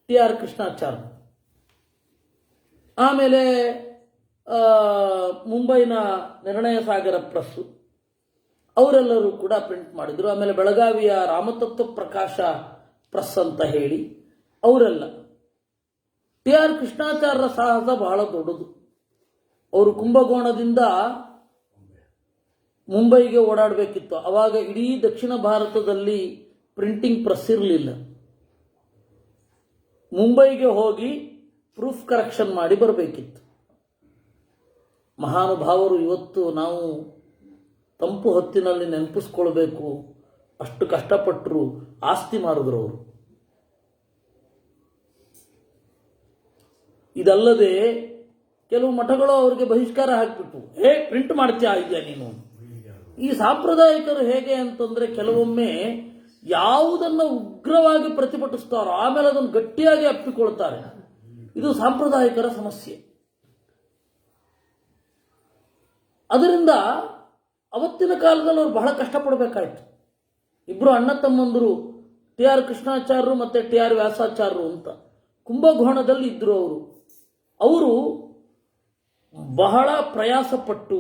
TR ಕೃಷ್ಣಾಚಾರ್ಯ. ಆಮೇಲೆ ಮುಂಬೈನ ನಿರ್ಣಯ ಸಾಗರ ಪ್ರೆಸ್ ಅವರೆಲ್ಲರೂ ಕೂಡ ಪ್ರಿಂಟ್ ಮಾಡಿದ್ರು. ಆಮೇಲೆ ಬೆಳಗಾವಿಯ ರಾಮತತ್ವ ಪ್ರಕಾಶ ಪ್ರೆಸ್ ಅಂತ ಹೇಳಿ ಅವರೆಲ್ಲ. TR ಕೃಷ್ಣಾಚಾರ್ಯರ ಸಾಹಸ ಬಹಳ ದೊಡ್ಡದು. ಅವರು ಕುಂಭಕೋಣದಿಂದ ಮುಂಬೈಗೆ ಓಡಾಡಬೇಕಿತ್ತು. ಅವಾಗ ಇಡೀ ದಕ್ಷಿಣ ಭಾರತದಲ್ಲಿ ಪ್ರಿಂಟಿಂಗ್ ಪ್ರೆಸ್ ಇರಲಿಲ್ಲ. ಮುಂಬೈಗೆ ಹೋಗಿ ಪ್ರೂಫ್ ಕರೆಕ್ಷನ್ ಮಾಡಿ ಬರಬೇಕಿತ್ತು. ಮಹಾನುಭಾವರು ಇವತ್ತು ನಾವು ತಂಪು ಹೊತ್ತಿನಲ್ಲಿ ನೆನಪಿಸ್ಕೊಳ್ಬೇಕು, ಅಷ್ಟು ಕಷ್ಟಪಟ್ಟರು. ಆಸ್ತಿ ಮಾರಿದ್ರು ಅವರು. ಇದಲ್ಲದೆ ಕೆಲವು ಮಠಗಳು ಅವರಿಗೆ ಬಹಿಷ್ಕಾರ ಹಾಕಿಬಿಟ್ಟು ಪ್ರಿಂಟ್ ಮಾಡ್ತೀಯಾ ಇದೆಯಾ ನೀನು. ಈ ಸಾಂಪ್ರದಾಯಿಕರು ಹೇಗೆ ಅಂತಂದ್ರೆ ಕೆಲವೊಮ್ಮೆ ಯಾವುದನ್ನು ಉಗ್ರವಾಗಿ ಪ್ರತಿಭಟಿಸ್ತಾರೋ ಆಮೇಲೆ ಅದನ್ನು ಗಟ್ಟಿಯಾಗಿ ಅಪ್ಪಿಕೊಳ್ತಾರೆ. ಇದು ಸಾಂಪ್ರದಾಯಿಕರ ಸಮಸ್ಯೆ. ಅದರಿಂದ ಅವತ್ತಿನ ಕಾಲದಲ್ಲಿ ಅವರು ಬಹಳ ಕಷ್ಟಪಡಬೇಕಾಯ್ತು. ಇಬ್ಬರು ಅಣ್ಣ ತಮ್ಮಂದರು ಟಿ ಆರ್ ಕೃಷ್ಣಾಚಾರ್ಯರು ಮತ್ತು ಟಿ ಆರ್ ವ್ಯಾಸಾಚಾರ್ಯರು ಅಂತ ಕುಂಭಕೋಣದಲ್ಲಿ ಇದ್ದರು. ಅವರು ಬಹಳ ಪ್ರಯಾಸಪಟ್ಟು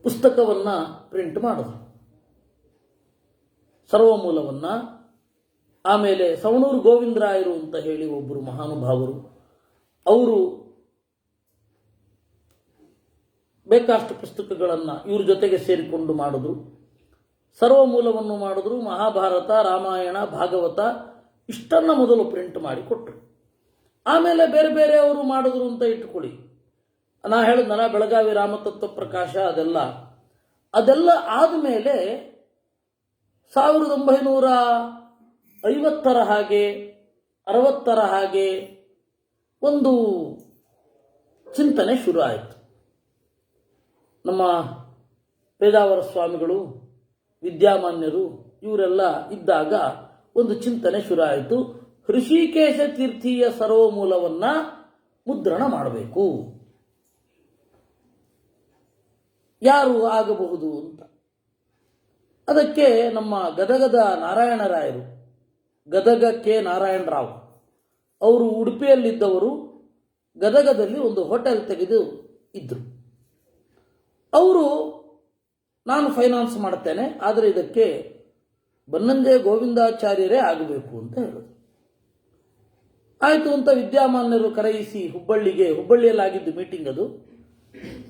ಪುಸ್ತಕವನ್ನು ಪ್ರಿಂಟ್ ಮಾಡಿದ್ರು, ಸರ್ವಮೂಲವನ್ನು. ಆಮೇಲೆ ಸವಣೂರು ಗೋವಿಂದರಾಯರು ಅಂತ ಹೇಳಿ ಒಬ್ಬರು ಮಹಾನುಭಾವರು, ಅವರು ಬೇಕಾಷ್ಟು ಪುಸ್ತಕಗಳನ್ನು ಇವ್ರ ಜೊತೆಗೆ ಸೇರಿಕೊಂಡು ಮಾಡಿದ್ರು. ಸರ್ವಮೂಲವನ್ನು ಮಾಡಿದ್ರು, ಮಹಾಭಾರತ, ರಾಮಾಯಣ, ಭಾಗವತ ಇಷ್ಟನ್ನು ಮೊದಲು ಪ್ರಿಂಟ್ ಮಾಡಿ ಕೊಟ್ಟರು. ಆಮೇಲೆ ಬೇರೆ ಬೇರೆ ಅವರು ಮಾಡಿದ್ರು ಅಂತ ಇಟ್ಕೊಳ್ಳಿ. ನಾ ಹೇಳಿದ್ನಲ್ಲ ಬೆಳಗಾವಿ ರಾಮತತ್ವ ಪ್ರಕಾಶ, ಅದೆಲ್ಲ ಆದಮೇಲೆ 1950 ಹಾಗೆ 60 ಹಾಗೆ ಒಂದು ಚಿಂತನೆ ಶುರು ಆಯಿತು. ನಮ್ಮ ಪೇಜಾವರ ಸ್ವಾಮಿಗಳು, ವಿದ್ಯಾಮಾನ್ಯರು ಇವರೆಲ್ಲ ಇದ್ದಾಗ ಒಂದು ಚಿಂತನೆ ಶುರು ಆಯಿತು. ಋಷಿಕೇಶ ತೀರ್ಥೀಯ ಸರ್ವಮೂಲವನ್ನ ಮುದ್ರಣ ಮಾಡಬೇಕು, ಯಾರು ಆಗಬಹುದು ಅಂತ. ಅದಕ್ಕೆ ನಮ್ಮ ಗದಗದ ನಾರಾಯಣರಾಯರು, ಗದಗ ಕೆ ನಾರಾಯಣರಾವ್ ಅವರು ಉಡುಪಿಯಲ್ಲಿದ್ದವರು, ಗದಗದಲ್ಲಿ ಒಂದು ಹೋಟೆಲ್ ತೆಗೆದು ಇದ್ದರು. ಅವರು ನಾನು ಫೈನಾನ್ಸ್ ಮಾಡ್ತೇನೆ, ಆದರೆ ಇದಕ್ಕೆ ಬನ್ನಂಜೆ ಗೋವಿಂದಾಚಾರ್ಯರೇ ಆಗಬೇಕು ಅಂತ ಹೇಳಿದ್ರು. ಆಯಿತು ಅಂತ ವಿದ್ಯಾಮಾನ್ಯರು ಕರೆಯಿಸಿ ಹುಬ್ಬಳ್ಳಿಯಲ್ಲಾಗಿದ್ದು ಮೀಟಿಂಗ್ ಅದು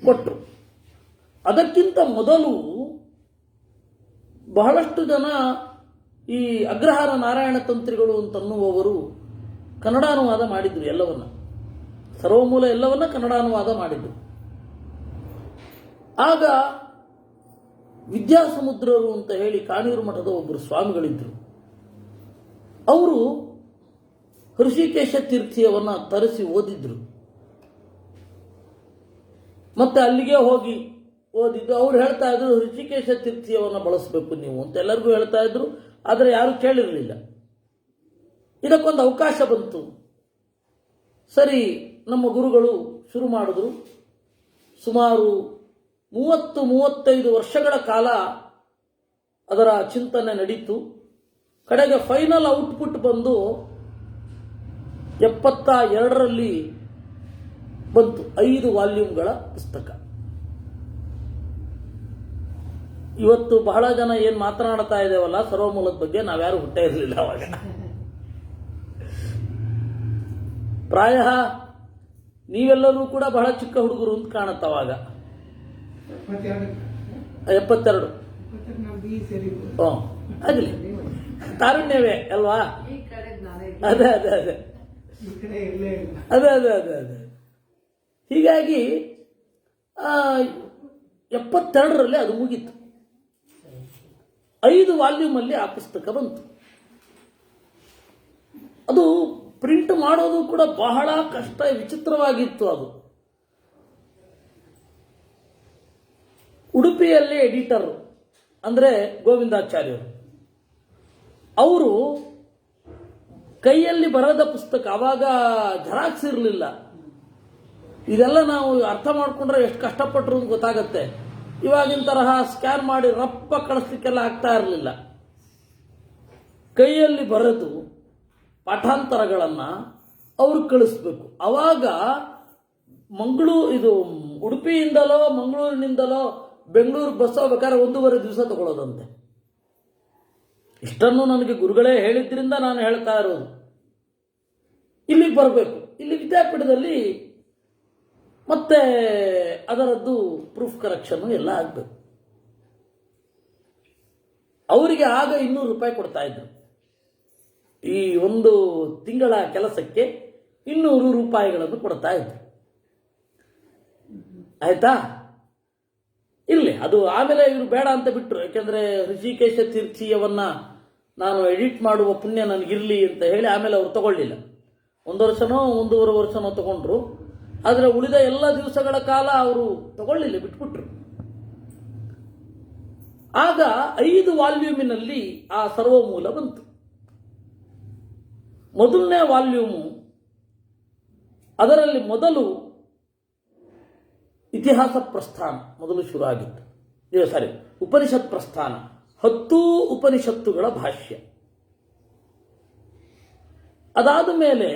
ಕೊಟ್ಟರು. ಅದಕ್ಕಿಂತ ಮೊದಲು ಬಹಳಷ್ಟು ಜನ ಈ ಅಗ್ರಹಾರ ನಾರಾಯಣ ತಂತ್ರಿಗಳು ಅಂತನ್ನುವವರು ಕನ್ನಡಾನುವಾದ ಮಾಡಿದ್ರು, ಎಲ್ಲವನ್ನ ಸರ್ವಮೂಲ ಎಲ್ಲವನ್ನ ಕನ್ನಡಾನುವಾದ ಮಾಡಿದ್ರು. ಆಗ ವಿದ್ಯಾಸಮುದ್ರರು ಅಂತ ಹೇಳಿ ಕಾಣೂರು ಮಠದ ಒಬ್ಬರು ಸ್ವಾಮಿಗಳಿದ್ರು. ಅವರು ಋಷಿಕೇಶ ತೀರ್ಥಿಯವನ್ನ ತರಿಸಿ ಓದಿದ್ರು. ಮತ್ತೆ ಅಲ್ಲಿಗೆ ಹೋಗಿ ಓದಿದ್ದು. ಅವ್ರು ಹೇಳ್ತಾ ಇದ್ರು ಋಷಿಕೇಶ ತೀರ್ಥಿಯವನ್ನ ಬಳಸಬೇಕು ನೀವು ಅಂತ ಎಲ್ಲರಿಗೂ ಹೇಳ್ತಾ ಇದ್ರು, ಆದರೆ ಯಾರು ಕೇಳಿರಲಿಲ್ಲ. ಇದಕ್ಕೊಂದು ಅವಕಾಶ ಬಂತು. ಸರಿ, ನಮ್ಮ ಗುರುಗಳು ಶುರು ಮಾಡಿದ್ರು. ಸುಮಾರು 30-35 ವರ್ಷಗಳ ಕಾಲ ಅದರ ಚಿಂತನೆ ನಡೀತು. ಕಡೆಗೆ ಫೈನಲ್ ಔಟ್ಪುಟ್ ಬಂದು 72ರಲ್ಲಿ ಬಂತು, 5 ವಾಲ್ಯೂಮ್ಗಳ ಪುಸ್ತಕ. ಇವತ್ತು ಬಹಳ ಜನ ಏನ್ ಮಾತನಾಡ್ತಾ ಇದ್ದೇವಲ್ಲ ಸರ್ವಮೂಲದ ಬಗ್ಗೆ, ನಾವ್ಯಾರು ಹುಟ್ಟೇ ಇರಲಿಲ್ಲ ಅವಾಗ. ಪ್ರಾಯ ನೀವೆಲ್ಲರೂ ಕೂಡ ಬಹಳ ಚಿಕ್ಕ ಹುಡುಗರು ಅಂತ ಕಾಣುತ್ತವಾಗ. 72 ಆಗಲಿ, ತಾರುಣ್ಯವೇ ಅಲ್ವಾ? ಅದೇ ಅದೇ ಅದೇ ಅದೇ ಅದೇ ಅದೇ ಅದೇ ಹೀಗಾಗಿ 72ರಲ್ಲಿ ಅದು ಮುಗೀತು. 5 ವಾಲ್ಯೂಮಲ್ಲಿ ಆ ಪುಸ್ತಕ ಬಂತು. ಅದು ಪ್ರಿಂಟ್ ಮಾಡೋದು ಕೂಡ ಬಹಳ ಕಷ್ಟ, ವಿಚಿತ್ರವಾಗಿತ್ತು. ಅದು ಉಡುಪಿಯಲ್ಲಿ ಎಡಿಟರ್ ಅಂದ್ರೆ ಗೋವಿಂದಾಚಾರ್ಯರು, ಅವರು ಕೈಯಲ್ಲಿ ಬರದ ಪುಸ್ತಕ, ಅವಾಗ ಜೆರಾಕ್ಸ್ ಇರಲಿಲ್ಲ. ಇದೆಲ್ಲ ನಾವು ಅರ್ಥ ಮಾಡ್ಕೊಂಡ್ರೆ ಎಷ್ಟು ಕಷ್ಟಪಟ್ಟರು ಅಂತ ಗೊತ್ತಾಗತ್ತೆ. ಇವಾಗಿನ ತರಹ ಸ್ಕ್ಯಾನ್ ಮಾಡಿ ರಪ್ಪ ಕಳಿಸ್ಲಿಕ್ಕೆಲ್ಲ ಆಗ್ತಾ ಇರಲಿಲ್ಲ. ಕೈಯಲ್ಲಿ ಬರೆದು ಪಾಠಾಂತರಗಳನ್ನು ಅವರು ಕಳಿಸ್ಬೇಕು. ಅವಾಗ ಉಡುಪಿಯಿಂದಲೋ ಮಂಗಳೂರಿನಿಂದಲೋ ಬೆಂಗಳೂರಿಗೆ ಬಸ್ ಹೋಗ್ಬೇಕಾದ್ರೆ 1.5 ದಿವಸ ತಗೊಳ್ಳೋದಂತೆ. ಇಷ್ಟನ್ನು ನನಗೆ ಗುರುಗಳೇ ಹೇಳಿದ್ರಿಂದ ನಾನು ಹೇಳ್ತಾ ಇರೋದು. ಇಲ್ಲಿಗೆ ಬರಬೇಕು, ಇಲ್ಲಿ ವಿದ್ಯಾಪೀಠದಲ್ಲಿ ಮತ್ತೆ ಅದರದ್ದು ಪ್ರೂಫ್ ಕರೆಕ್ಷನ್ ಎಲ್ಲ ಆಗಬೇಕು. ಅವರಿಗೆ ಆಗ 200 ರೂಪಾಯಿ ಕೊಡ್ತಾ ಇದ್ರು. ಈ 1 ತಿಂಗಳ ಕೆಲಸಕ್ಕೆ 200 ರೂಪಾಯಿಗಳನ್ನು ಕೊಡ್ತಾ ಇದ್ರು. ಆಯ್ತಾ? ಇರಲಿ, ಅದು ಆಮೇಲೆ ಇವರು ಬೇಡ ಅಂತ ಬಿಟ್ಟರು. ಯಾಕೆಂದ್ರೆ ಋಷಿಕೇಶ ತೀರ್ಥಿಯವನ್ನ ನಾನು ಎಡಿಟ್ ಮಾಡುವ ಪುಣ್ಯ ನನಗಿರಲಿ ಅಂತ ಹೇಳಿ ಆಮೇಲೆ ಅವರು ತಗೊಳ್ಳಿಲ್ಲ. 1 ವರ್ಷನೋ 1.5 ವರ್ಷನೋ ತಗೊಂಡ್ರು. ಆದರೆ ಉಳಿದ ಎಲ್ಲ ದಿವಸಗಳ ಕಾಲ ಅವರು ತಗೊಳ್ಳಿಲ್ಲ, ಬಿಟ್ಬಿಟ್ರು. ಆಗ 5 ವಾಲ್ಯೂಮಿನಲ್ಲಿ ಆ ಸರ್ವಮೂಲ ಬಂತು. ಮೊದಲನೇ ವಾಲ್ಯೂಮು, ಅದರಲ್ಲಿ ಮೊದಲು ಇತಿಹಾಸ ಪ್ರಸ್ಥಾನ ಮೊದಲು ಶುರು ಆಗಿತ್ತು. ಉಪನಿಷತ್ ಪ್ರಸ್ಥಾನ, 10 ಉಪನಿಷತ್ತುಗಳ ಭಾಷ್ಯ. ಅದಾದ ಮೇಲೆ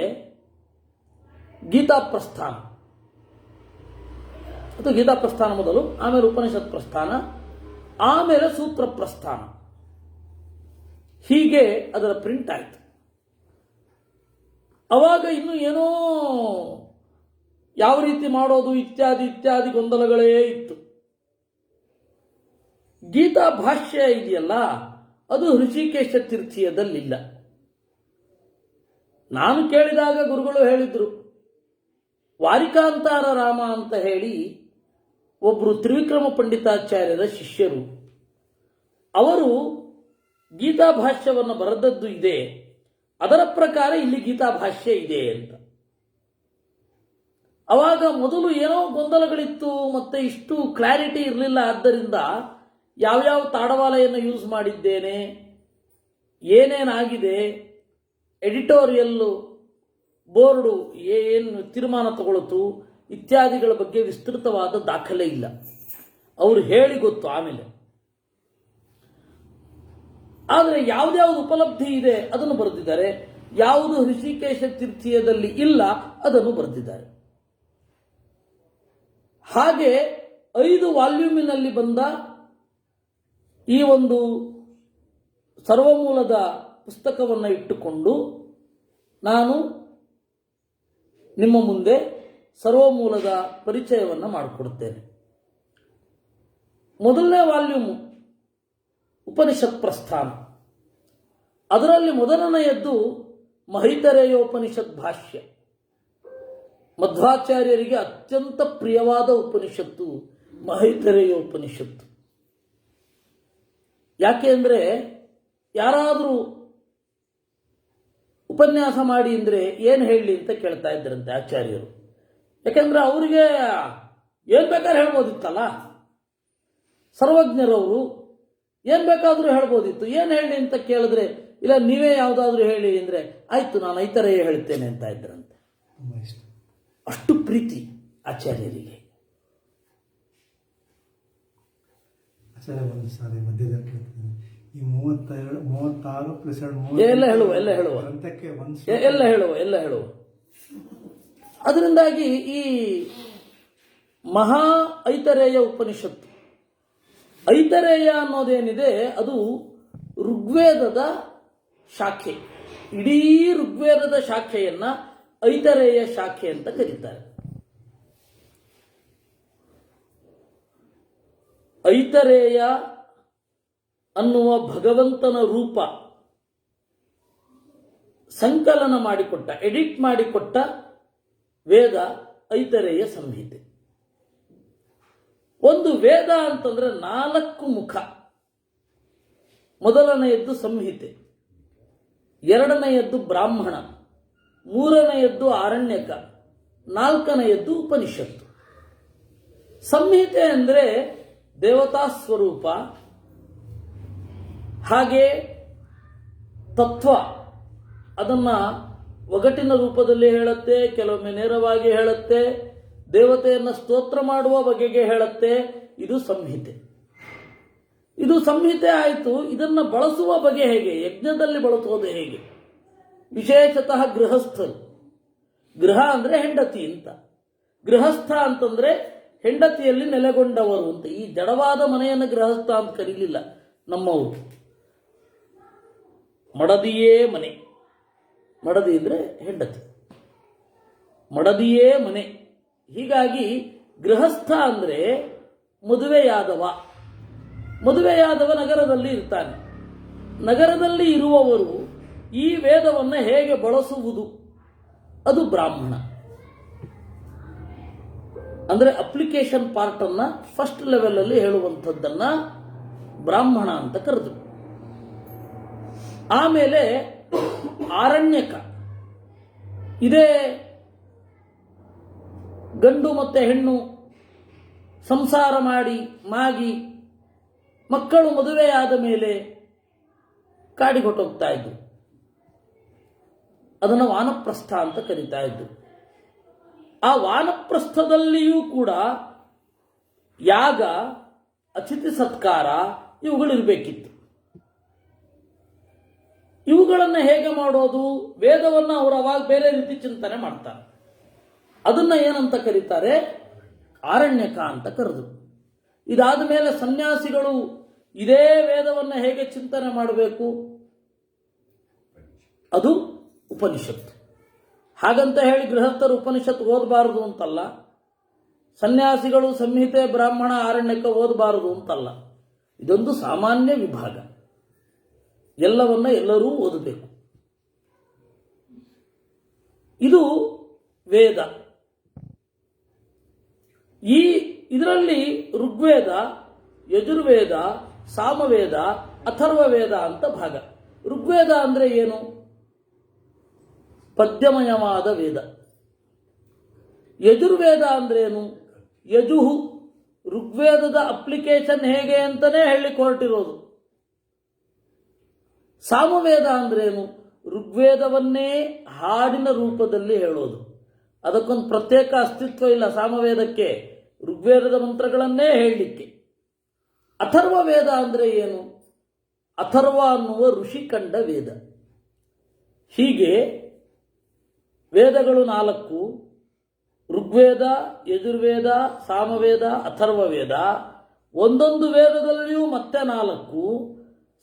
ಗೀತಾ ಪ್ರಸ್ಥಾನ, ಅದು ಗೀತಾ ಪ್ರಸ್ಥಾನ ಮೊದಲು, ಆಮೇಲೆ ಉಪನಿಷತ್ ಪ್ರಸ್ಥಾನ, ಆಮೇಲೆ ಸೂತ್ರ ಪ್ರಸ್ಥಾನ. ಹೀಗೆ ಅದರ ಪ್ರಿಂಟ್ ಆಯಿತು. ಅವಾಗ ಇನ್ನು ಏನೋ ಯಾವ ರೀತಿ ಮಾಡೋದು ಇತ್ಯಾದಿ ಗೊಂದಲಗಳೇ ಇತ್ತು. ಗೀತಾ ಭಾಷ್ಯ ಇದೆಯಲ್ಲ, ಅದು ಹೃಷಿಕೇಶ ತೀರ್ಥೀಯದಲ್ಲಿಲ್ಲ. ನಾನು ಕೇಳಿದಾಗ ಗುರುಗಳು ಹೇಳಿದ್ರು, ವಾರಿಕಾಂತಾರ ರಾಮ ಅಂತ ಹೇಳಿ ಒಬ್ಬರು ತ್ರಿವಿಕ್ರಮ ಪಂಡಿತಾಚಾರ್ಯರ ಶಿಷ್ಯರು, ಅವರು ಗೀತಾ ಭಾಷ್ಯವನ್ನು ಬರೆದದ್ದು ಇದೆ, ಅದರ ಪ್ರಕಾರ ಇಲ್ಲಿ ಗೀತಾ ಭಾಷ್ಯ ಇದೆ ಅಂತ. ಅವಾಗ ಮೊದಲು ಏನೋ ಗೊಂದಲಗಳಿತ್ತು, ಮತ್ತೆ ಇಷ್ಟು ಕ್ಲಾರಿಟಿ ಇರಲಿಲ್ಲ. ಆದ್ದರಿಂದ ಯಾವ್ಯಾವ ತಾಡವಾಲೆಯನ್ನು ಯೂಸ್ ಮಾಡಿದ್ದೇನೆ, ಏನೇನಾಗಿದೆ, ಎಡಿಟೋರಿಯಲ್ ಬೋರ್ಡು ಏನು ತೀರ್ಮಾನ ತಗೊಳ್ತು ಇತ್ಯಾದಿಗಳ ಬಗ್ಗೆ ವಿಸ್ತೃತವಾದ ದಾಖಲೆ ಇಲ್ಲ. ಅವರು ಹೇಳಿ ಗೊತ್ತು ಆಮೇಲೆ. ಆದರೆ ಯಾವ್ದ್ಯಾವ್ದು ಉಪಲಬ್ಧಿ ಇದೆ ಅದನ್ನು ಬರೆದಿದ್ದಾರೆ, ಯಾವುದು ಹೃಷಿಕೇಶ ತೀರ್ಥೀಯದಲ್ಲಿ ಇಲ್ಲ ಅದನ್ನು ಬರೆದಿದ್ದಾರೆ. ಹಾಗೆ 5 ವಾಲ್ಯೂಮಿನಲ್ಲಿ ಬಂದ ಈ ಒಂದು ಸರ್ವಮೂಲದ ಪುಸ್ತಕವನ್ನು ಇಟ್ಟುಕೊಂಡು ನಾನು ನಿಮ್ಮ ಮುಂದೆ ಸರ್ವಮೂಲದ ಪರಿಚಯವನ್ನು ಮಾಡಿಕೊಡುತ್ತೇನೆ. ಮೊದಲನೇ ವಾಲ್ಯೂಮು ಉಪನಿಷತ್ ಪ್ರಸ್ಥಾನ. ಅದರಲ್ಲಿ ಮೊದಲನೆಯದ್ದು ಮಹೈತರೇಯೋಪನಿಷತ್ ಭಾಷ್ಯ. ಮಧ್ವಾಚಾರ್ಯರಿಗೆ ಅತ್ಯಂತ ಪ್ರಿಯವಾದ ಉಪನಿಷತ್ತು ಮಹೈತರೇಯೋಪನಿಷತ್ತು. ಯಾಕೆ ಅಂದರೆ, ಯಾರಾದರೂ ಉಪನ್ಯಾಸ ಮಾಡಿ ಅಂದರೆ ಏನು ಹೇಳಲಿ ಅಂತ ಕೇಳ್ತಾ ಇದ್ದರಂತೆ ಆಚಾರ್ಯರು. ಯಾಕೆಂದ್ರೆ ಅವರಿಗೆ ಏನು ಬೇಕಾದ್ರೂ ಹೇಳ್ಬೋದಿತ್ತಲ್ಲ, ಸರ್ವಜ್ಞರವರು ಏನು ಬೇಕಾದರೂ ಹೇಳ್ಬೋದಿತ್ತು. ಏನು ಹೇಳಿ ಅಂತ ಕೇಳಿದ್ರೆ, ಇಲ್ಲ ನೀವೇ ಯಾವುದಾದ್ರೂ ಹೇಳಿ ಅಂದರೆ, ಆಯ್ತು ನಾನು ಐತರೇಯ ಹೇಳ್ತೇನೆ ಅಂತ ಇದ್ದರಂತೆ. ಅಷ್ಟು ಪ್ರೀತಿ ಆಚಾರ್ಯರಿಗೆ. ಒಂದು ಸಾರಿ ಮಧ್ಯದಲ್ಲಿ ಕೇಳ್ತೀನಿ, ಈ 36 ಪ್ಲಸ್ 2 ಎಲ್ಲ ಹೇಳುವ ಅದರಿಂದಾಗಿ ಈ ಮಹಾ ಐತರೇಯ ಉಪನಿಷತ್ತು, ಐತರೇಯ ಅನ್ನೋದೇನಿದೆ ಅದು ಋಗ್ವೇದದ ಶಾಖೆ. ಇಡೀ ಋಗ್ವೇದದ ಶಾಖೆಯನ್ನ ಐತರೇಯ ಶಾಖೆ ಅಂತ ಕರೀತಾರೆ. ಐತರೇಯ ಅನ್ನುವ ಭಗವಂತನ ರೂಪ ಸಂಕಲನ ಮಾಡಿಕೊಟ್ಟ, ಎಡಿಟ್ ಮಾಡಿಕೊಟ್ಟ ವೇದ ಐತರೇಯ ಸಂಹಿತೆ. ಒಂದು ವೇದ ಅಂತಂದ್ರೆ 4 ಮುಖ. ಮೊದಲನೆಯದ್ದು ಸಂಹಿತೆ, ಎರಡನೆಯದ್ದು ಬ್ರಾಹ್ಮಣ, ಮೂರನೆಯದ್ದು ಆರಣ್ಯಕ, ನಾಲ್ಕನೆಯದ್ದು ಉಪನಿಷತ್ತು. ಸಂಹಿತೆ ಅಂದರೆ ದೇವತಾ ಸ್ವರೂಪ, ಹಾಗೆ ತತ್ವ, ಅದನ್ನ ಒಗಟಿನ ರೂಪದಲ್ಲಿ ಹೇಳುತ್ತೆ, ಕೆಲವೊಮ್ಮೆ ನೇರವಾಗಿ ಹೇಳುತ್ತೆ, ದೇವತೆಯನ್ನು ಸ್ತೋತ್ರ ಮಾಡುವ ಬಗೆಗೆ ಹೇಳುತ್ತೆ. ಇದು ಸಂಹಿತೆ. ಇದು ಸಂಹಿತೆ ಆಯಿತು. ಇದನ್ನು ಬಳಸುವ ಬಗೆ ಹೇಗೆ, ಯಜ್ಞದಲ್ಲಿ ಬಳಸೋದು ಹೇಗೆ, ವಿಶೇಷತಃ ಗೃಹಸ್ಥರು. ಗೃಹ ಅಂದ್ರೆ ಹೆಂಡತಿ ಅಂತ, ಗೃಹಸ್ಥ ಅಂತಂದ್ರೆ ಹೆಂಡತಿಯಲ್ಲಿ ನೆಲೆಗೊಂಡವರು ಅಂತ. ಈ ಜಡವಾದ ಮನೆಯನ್ನು ಗೃಹಸ್ಥ ಅಂತ ಕರೀಲಿಲ್ಲ ನಮ್ಮವರು. ಮಡದಿಯೇ ಮನೆ, ಮಡದಿ ಅಂದ್ರೆ ಹೆಂಡತಿ, ಮಡದಿಯೇ ಮನೆ. ಹೀಗಾಗಿ ಗೃಹಸ್ಥ ಅಂದ್ರೆ ಮದುವೆಯಾದವ. ಮದುವೆಯಾದವ ನಗರದಲ್ಲಿ ಇರ್ತಾನೆ. ನಗರದಲ್ಲಿ ಇರುವವರು ಈ ವೇದವನ್ನು ಹೇಗೆ ಬಳಸುವುದು, ಅದು ಬ್ರಾಹ್ಮಣ. ಅಂದ್ರೆ ಅಪ್ಲಿಕೇಶನ್ ಪಾರ್ಟ್ ಅನ್ನ ಫಸ್ಟ್ ಲೆವೆಲ್ ಅಲ್ಲಿ ಹೇಳುವಂಥದ್ದನ್ನ ಬ್ರಾಹ್ಮಣ ಅಂತ ಕರೆದ್ರು. ಆಮೇಲೆ ಆರಣ್ಯಕ. ಇದೇ ಗಂಡು ಮತ್ತು ಹೆಣ್ಣು ಸಂಸಾರ ಮಾಡಿ ಮಾಗಿ ಮಕ್ಕಳು ಮದುವೆಯಾದ ಮೇಲೆ ಕಾಡಿಗೊಟ್ಟೋಗ್ತಾ ಇದ್ರು. ಅದನ್ನು ವಾನಪ್ರಸ್ಥ ಅಂತ ಕರೀತಾ ಇದ್ರು. ಆ ವಾನಪ್ರಸ್ಥದಲ್ಲಿಯೂ ಕೂಡ ಯಾಗ, ಅತಿಥಿ ಸತ್ಕಾರ ಇವುಗಳಿರಬೇಕಿತ್ತು. ಇವುಗಳನ್ನು ಹೇಗೆ ಮಾಡೋದು? ವೇದವನ್ನು ಅವರು ಅವಾಗ ಬೇರೆ ರೀತಿ ಚಿಂತನೆ ಮಾಡ್ತಾರೆ. ಅದನ್ನ ಏನಂತ ಕರೀತಾರೆ? ಆರಣ್ಯಕ ಅಂತ ಕರೆದು. ಇದಾದ ಮೇಲೆ ಸನ್ಯಾಸಿಗಳು ಇದೇ ವೇದವನ್ನು ಹೇಗೆ ಚಿಂತನೆ ಮಾಡಬೇಕು? ಅದು ಉಪನಿಷತ್ತು. ಹಾಗಂತ ಹೇಳಿ ಗೃಹಸ್ಥರು ಉಪನಿಷತ್ತು ಓದಬಾರದು ಅಂತಲ್ಲ, ಸನ್ಯಾಸಿಗಳು ಸಂಹಿತೆ, ಬ್ರಾಹ್ಮಣ, ಆರಣ್ಯಕ ಓದಬಾರದು ಅಂತಲ್ಲ. ಇದೊಂದು ಸಾಮಾನ್ಯ ವಿಭಾಗ. ಎಲ್ಲವನ್ನ ಎಲ್ಲರೂ ಓದಬೇಕು. ಇದು ವೇದ. ಇದರಲ್ಲಿ ಋಗ್ವೇದ, ಯಜುರ್ವೇದ, ಸಾಮವೇದ, ಅಥರ್ವವೇದ ಅಂತ ಭಾಗ. ಋಗ್ವೇದ ಅಂದ್ರೆ ಏನು? ಪದ್ಯಮಯವಾದ ವೇದ. ಯಜುರ್ವೇದ ಅಂದ್ರೇನು? ಯಜುಹು, ಋಗ್ವೇದದ ಅಪ್ಲಿಕೇಶನ್ ಹೇಗೆ ಅಂತಾನೆ ಹೇಳಲಿಕ್ಕೆ ಹೊರಟಿರೋದು. ಸಾಮವೇದ ಅಂದ್ರೇನು? ಋಗ್ವೇದವನ್ನೇ ಹಾಡಿನ ರೂಪದಲ್ಲಿ ಹೇಳೋದು. ಅದಕ್ಕೊಂದು ಪ್ರತ್ಯೇಕ ಅಸ್ತಿತ್ವ ಇಲ್ಲ ಸಾಮವೇದಕ್ಕೆ, ಋಗ್ವೇದದ ಮಂತ್ರಗಳನ್ನೇ ಹೇಳಲಿಕ್ಕೆ. ಅಥರ್ವ ವೇದ ಅಂದ್ರೆ ಏನು? ಅಥರ್ವ ಅನ್ನುವ ಋಷಿ ಕಂಡ ವೇದ. ಹೀಗೆ ವೇದಗಳು 4: ಋಗ್ವೇದ, ಯಜುರ್ವೇದ, ಸಾಮವೇದ, ಅಥರ್ವವೇದ. ಒಂದೊಂದು ವೇದದಲ್ಲಿಯೂ ಮತ್ತೆ 4: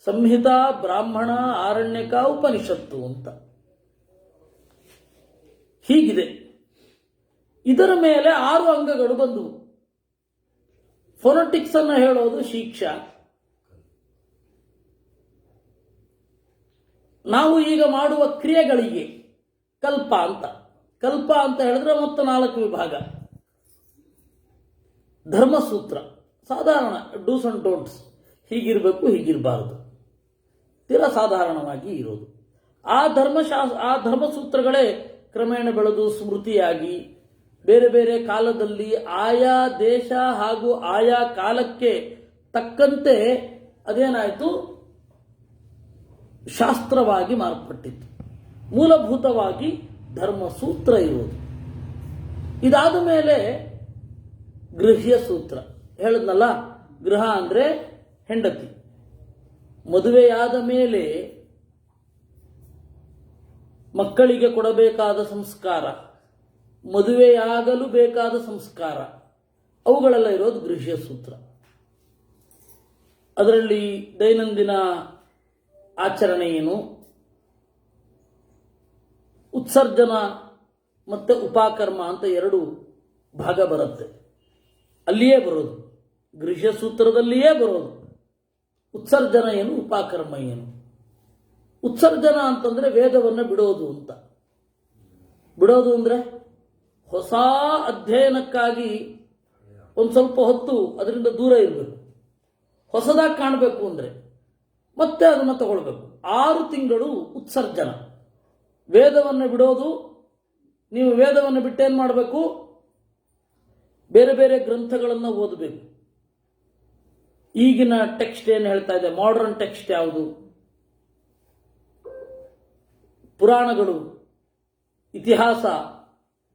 ಸಂಹಿತಾ, ಬ್ರಾಹ್ಮಣ, ಆರಣ್ಯಕ, ಉಪನಿಷತ್ತು ಅಂತ. ಹೀಗಿದೆ. ಇದರ ಮೇಲೆ 6 ಅಂಗಗಳು ಬಂದವು. ಫೊನೆಟಿಕ್ಸ್ ಅನ್ನು ಹೇಳೋದು ಶಿಕ್ಷಾ. ನಾವು ಈಗ ಮಾಡುವ ಕ್ರಿಯೆಗಳಿಗೆ ಕಲ್ಪ ಅಂತ. ಕಲ್ಪ ಅಂತ ಹೇಳಿದ್ರೆ ಮತ್ತೆ 4 ವಿಭಾಗ. ಧರ್ಮಸೂತ್ರ ಸಾಧಾರಣ, ಡೂಸ್ ಅಂಡ್ ಡೋಂಟ್ಸ್, ಹೀಗಿರಬೇಕು ಹೀಗಿರಬಾರದು, ತೀರಾ ಸಾಧಾರಣವಾಗಿ ಇರೋದು. ಆ ಧರ್ಮಸೂತ್ರಗಳೇ ಕ್ರಮೇಣ ಬೆಳೆದು ಸ್ಮೃತಿಯಾಗಿ ಬೇರೆ ಬೇರೆ ಕಾಲದಲ್ಲಿ ಆಯಾ ದೇಶ ಹಾಗೂ ಆಯಾ ಕಾಲಕ್ಕೆ ತಕ್ಕಂತೆ ಅದೇನಾಯಿತು, ಶಾಸ್ತ್ರವಾಗಿ ಮಾರ್ಪಟ್ಟಿತ್ತು. ಮೂಲಭೂತವಾಗಿ ಧರ್ಮಸೂತ್ರ ಇರುವುದು. ಇದಾದ ಮೇಲೆ ಗೃಹ್ಯ ಸೂತ್ರ ಹೇಳಿದ್ನಲ್ಲ. ಗೃಹ ಅಂದ್ರೆ ಹೆಂಡತಿ. ಮದುವೆಯಾದ ಮೇಲೆ ಮಕ್ಕಳಿಗೆ ಕೊಡಬೇಕಾದ ಸಂಸ್ಕಾರ, ಮದುವೆಯಾಗಲು ಬೇಕಾದ ಸಂಸ್ಕಾರ, ಅವುಗಳೆಲ್ಲ ಇರೋದು ಗೃಹ್ಯ ಸೂತ್ರ. ಅದರಲ್ಲಿ ದೈನಂದಿನ ಆಚರಣೆ ಏನು, ಉತ್ಸರ್ಜನ ಮತ್ತು ಉಪಕರ್ಮ ಅಂತ 2 ಭಾಗ ಬರುತ್ತೆ. ಅಲ್ಲಿಯೇ ಬರೋದು, ಗೃಹ್ಯ ಸೂತ್ರದಲ್ಲಿಯೇ ಬರೋದು. ಉತ್ಸರ್ಜನ ಏನು, ಉಪಕರ್ಮ ಏನು. ಉತ್ಸರ್ಜನ ಅಂತಂದ್ರೆ ವೇದವನ್ನು ಬಿಡೋದು ಅಂತ. ಬಿಡೋದು ಅಂದ್ರೆ ಹೊಸ ಅಧ್ಯಯನಕ್ಕಾಗಿ ಒಂದು ಸ್ವಲ್ಪ ಹೊತ್ತು ಅದರಿಂದ ದೂರ ಇರಬೇಕು. ಹೊಸದಾಗಿ ಕಾಣಬೇಕು ಅಂದ್ರೆ ಮತ್ತೆ ಅದನ್ನು ತಗೊಳ್ಬೇಕು. 6 ತಿಂಗಳು ಉತ್ಸರ್ಜನ. ವೇದವನ್ನು ಬಿಡೋದು. ನೀವು ವೇದವನ್ನು ಬಿಟ್ಟೇನು ಮಾಡಬೇಕು? ಬೇರೆ ಬೇರೆ ಗ್ರಂಥಗಳನ್ನು ಓದಬೇಕು. ಈಗಿನ ಟೆಕ್ಸ್ಟ್ ಏನು ಹೇಳ್ತಾ ಇದೆ? ಮಾಡರ್ನ್ ಟೆಕ್ಸ್ಟ್ ಯಾವುದು? ಪುರಾಣಗಳು, ಇತಿಹಾಸ,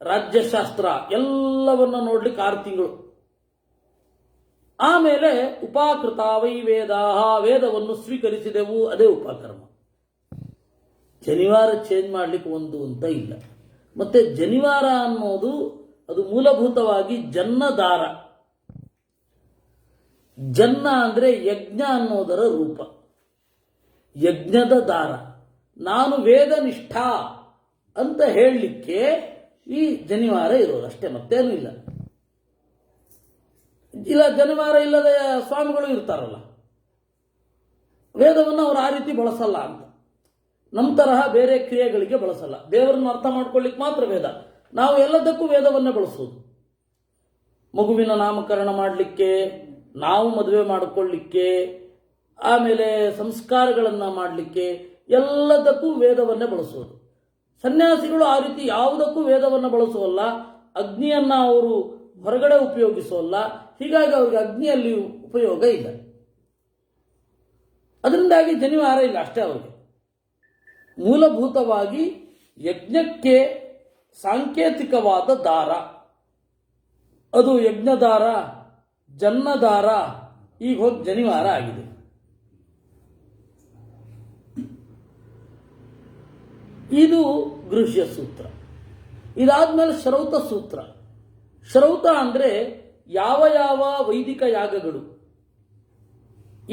ರಾಜ್ಯಶಾಸ್ತ್ರ ಎಲ್ಲವನ್ನ ನೋಡ್ಲಿಕ್ಕೆ 6 ತಿಂಗಳು. ಆಮೇಲೆ ಉಪಾಕೃತ ವೈ ವೇದಾಹ, ವೇದವನ್ನು ಸ್ವೀಕರಿಸಿದೆವು, ಅದೇ ಉಪಕರ್ಮ. ಜನಿವಾರ ಚೇಂಜ್ ಮಾಡ್ಲಿಕ್ಕೆ ಒಂದು ಅಂತ ಇಲ್ಲ. ಮತ್ತೆ ಜನಿವಾರ ಅನ್ನೋದು ಅದು ಮೂಲಭೂತವಾಗಿ ಜನ್ನದಾರ. ಜನ್ನ ಅಂದ್ರೆ ಯಜ್ಞ ಅನ್ನೋದರ ರೂಪ, ಯಜ್ಞದ ದಾರ. ನಾನು ವೇದನಿಷ್ಠ ಅಂತ ಹೇಳಲಿಕ್ಕೆ ಈ ಜನಿವಾರ ಇರೋದು ಅಷ್ಟೇ, ಮತ್ತೇನು ಇಲ್ಲ. ಇಲ್ಲ ಜನಿವಾರ ಇಲ್ಲದೆ ಸ್ವಾಮಿಗಳು ಇರ್ತಾರಲ್ಲ, ವೇದವನ್ನು ಅವರು ಆ ರೀತಿ ಬಳಸಲ್ಲ ಅಂತ. ನಮ್ಮ ತರಹ ಬೇರೆ ಕ್ರಿಯೆಗಳಿಗೆ ಬಳಸಲ್ಲ. ದೇವರನ್ನು ಅರ್ಥ ಮಾಡ್ಕೊಳ್ಳಿಕ್ಕೆ ಮಾತ್ರ ವೇದ. ನಾವು ಎಲ್ಲದಕ್ಕೂ ವೇದವನ್ನೇ ಬಳಸೋದು. ಮಗುವಿನ ನಾಮಕರಣ ಮಾಡಲಿಕ್ಕೆ, ನಾವು ಮದುವೆ ಮಾಡಿಕೊಳ್ಳಿಕ್ಕೆ, ಆಮೇಲೆ ಸಂಸ್ಕಾರಗಳನ್ನು ಮಾಡಲಿಕ್ಕೆ ಎಲ್ಲದಕ್ಕೂ ವೇದವನ್ನೇ ಬಳಸೋದು. ಸನ್ಯಾಸಿಗಳು ಆ ರೀತಿ ಯಾವುದಕ್ಕೂ ವೇದವನ್ನು ಬಳಸುವಲ್ಲ, ಅಗ್ನಿಯನ್ನ ಅವರು ಹೊರಗಡೆ ಉಪಯೋಗಿಸುವಲ್ಲ. ಹೀಗಾಗಿ ಅವ್ರಿಗೆ ಅಗ್ನಿಯಲ್ಲಿ ಉಪಯೋಗ ಇಲ್ಲ. ಅದರಿಂದಾಗಿ ಜನಿವಾರ ಇಲ್ಲ ಅಷ್ಟೇ ಅವರಿಗೆ. ಮೂಲಭೂತವಾಗಿ ಯಜ್ಞಕ್ಕೆ ಸಾಂಕೇತಿಕವಾದ ದಾರ, ಅದು ಯಜ್ಞದಾರ, ಜನ್ನದಾರ, ಈಗ ಹೋಗಿ ಜನಿವಾರ ಆಗಿದೆ. ಇದು ಗೃಹ್ಯ ಸೂತ್ರ. ಇದಾದ್ಮೇಲೆ ಶ್ರೌತ ಸೂತ್ರ. ಶ್ರೌತ ಅಂದ್ರೆ ಯಾವ ಯಾವ ವೈದಿಕ ಯಾಗಗಳು